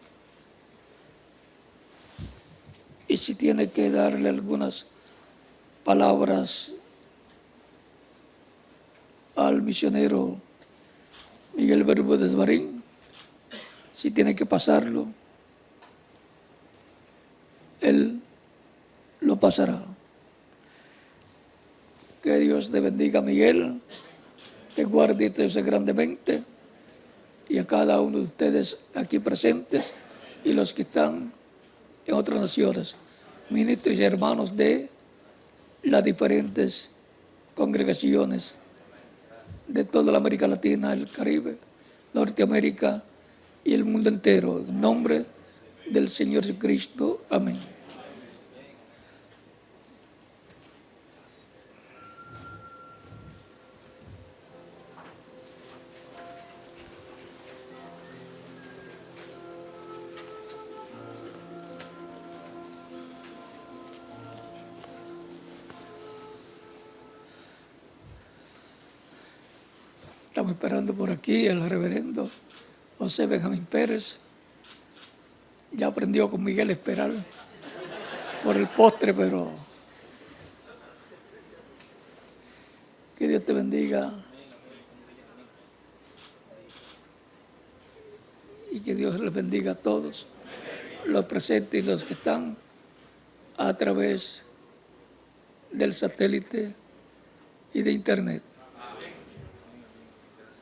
Y si tiene que darle algunas palabras al misionero Miguel Bermúdez Marín, si tiene que pasarlo, él lo pasará. Que Dios te bendiga, Miguel, te guarde y te use grandemente, y a cada uno de ustedes aquí presentes y los que están en otras naciones, ministros y hermanos de las diferentes congregaciones de toda la América Latina, el Caribe, Norteamérica y el mundo entero. En nombre del Señor Jesucristo. Amén. estamos esperando por aquí el reverendo José Benjamín Pérez. Ya aprendió con Miguel a esperar por el postre, pero que Dios te bendiga y que Dios les bendiga a todos, los presentes y los que están a través del satélite y de internet.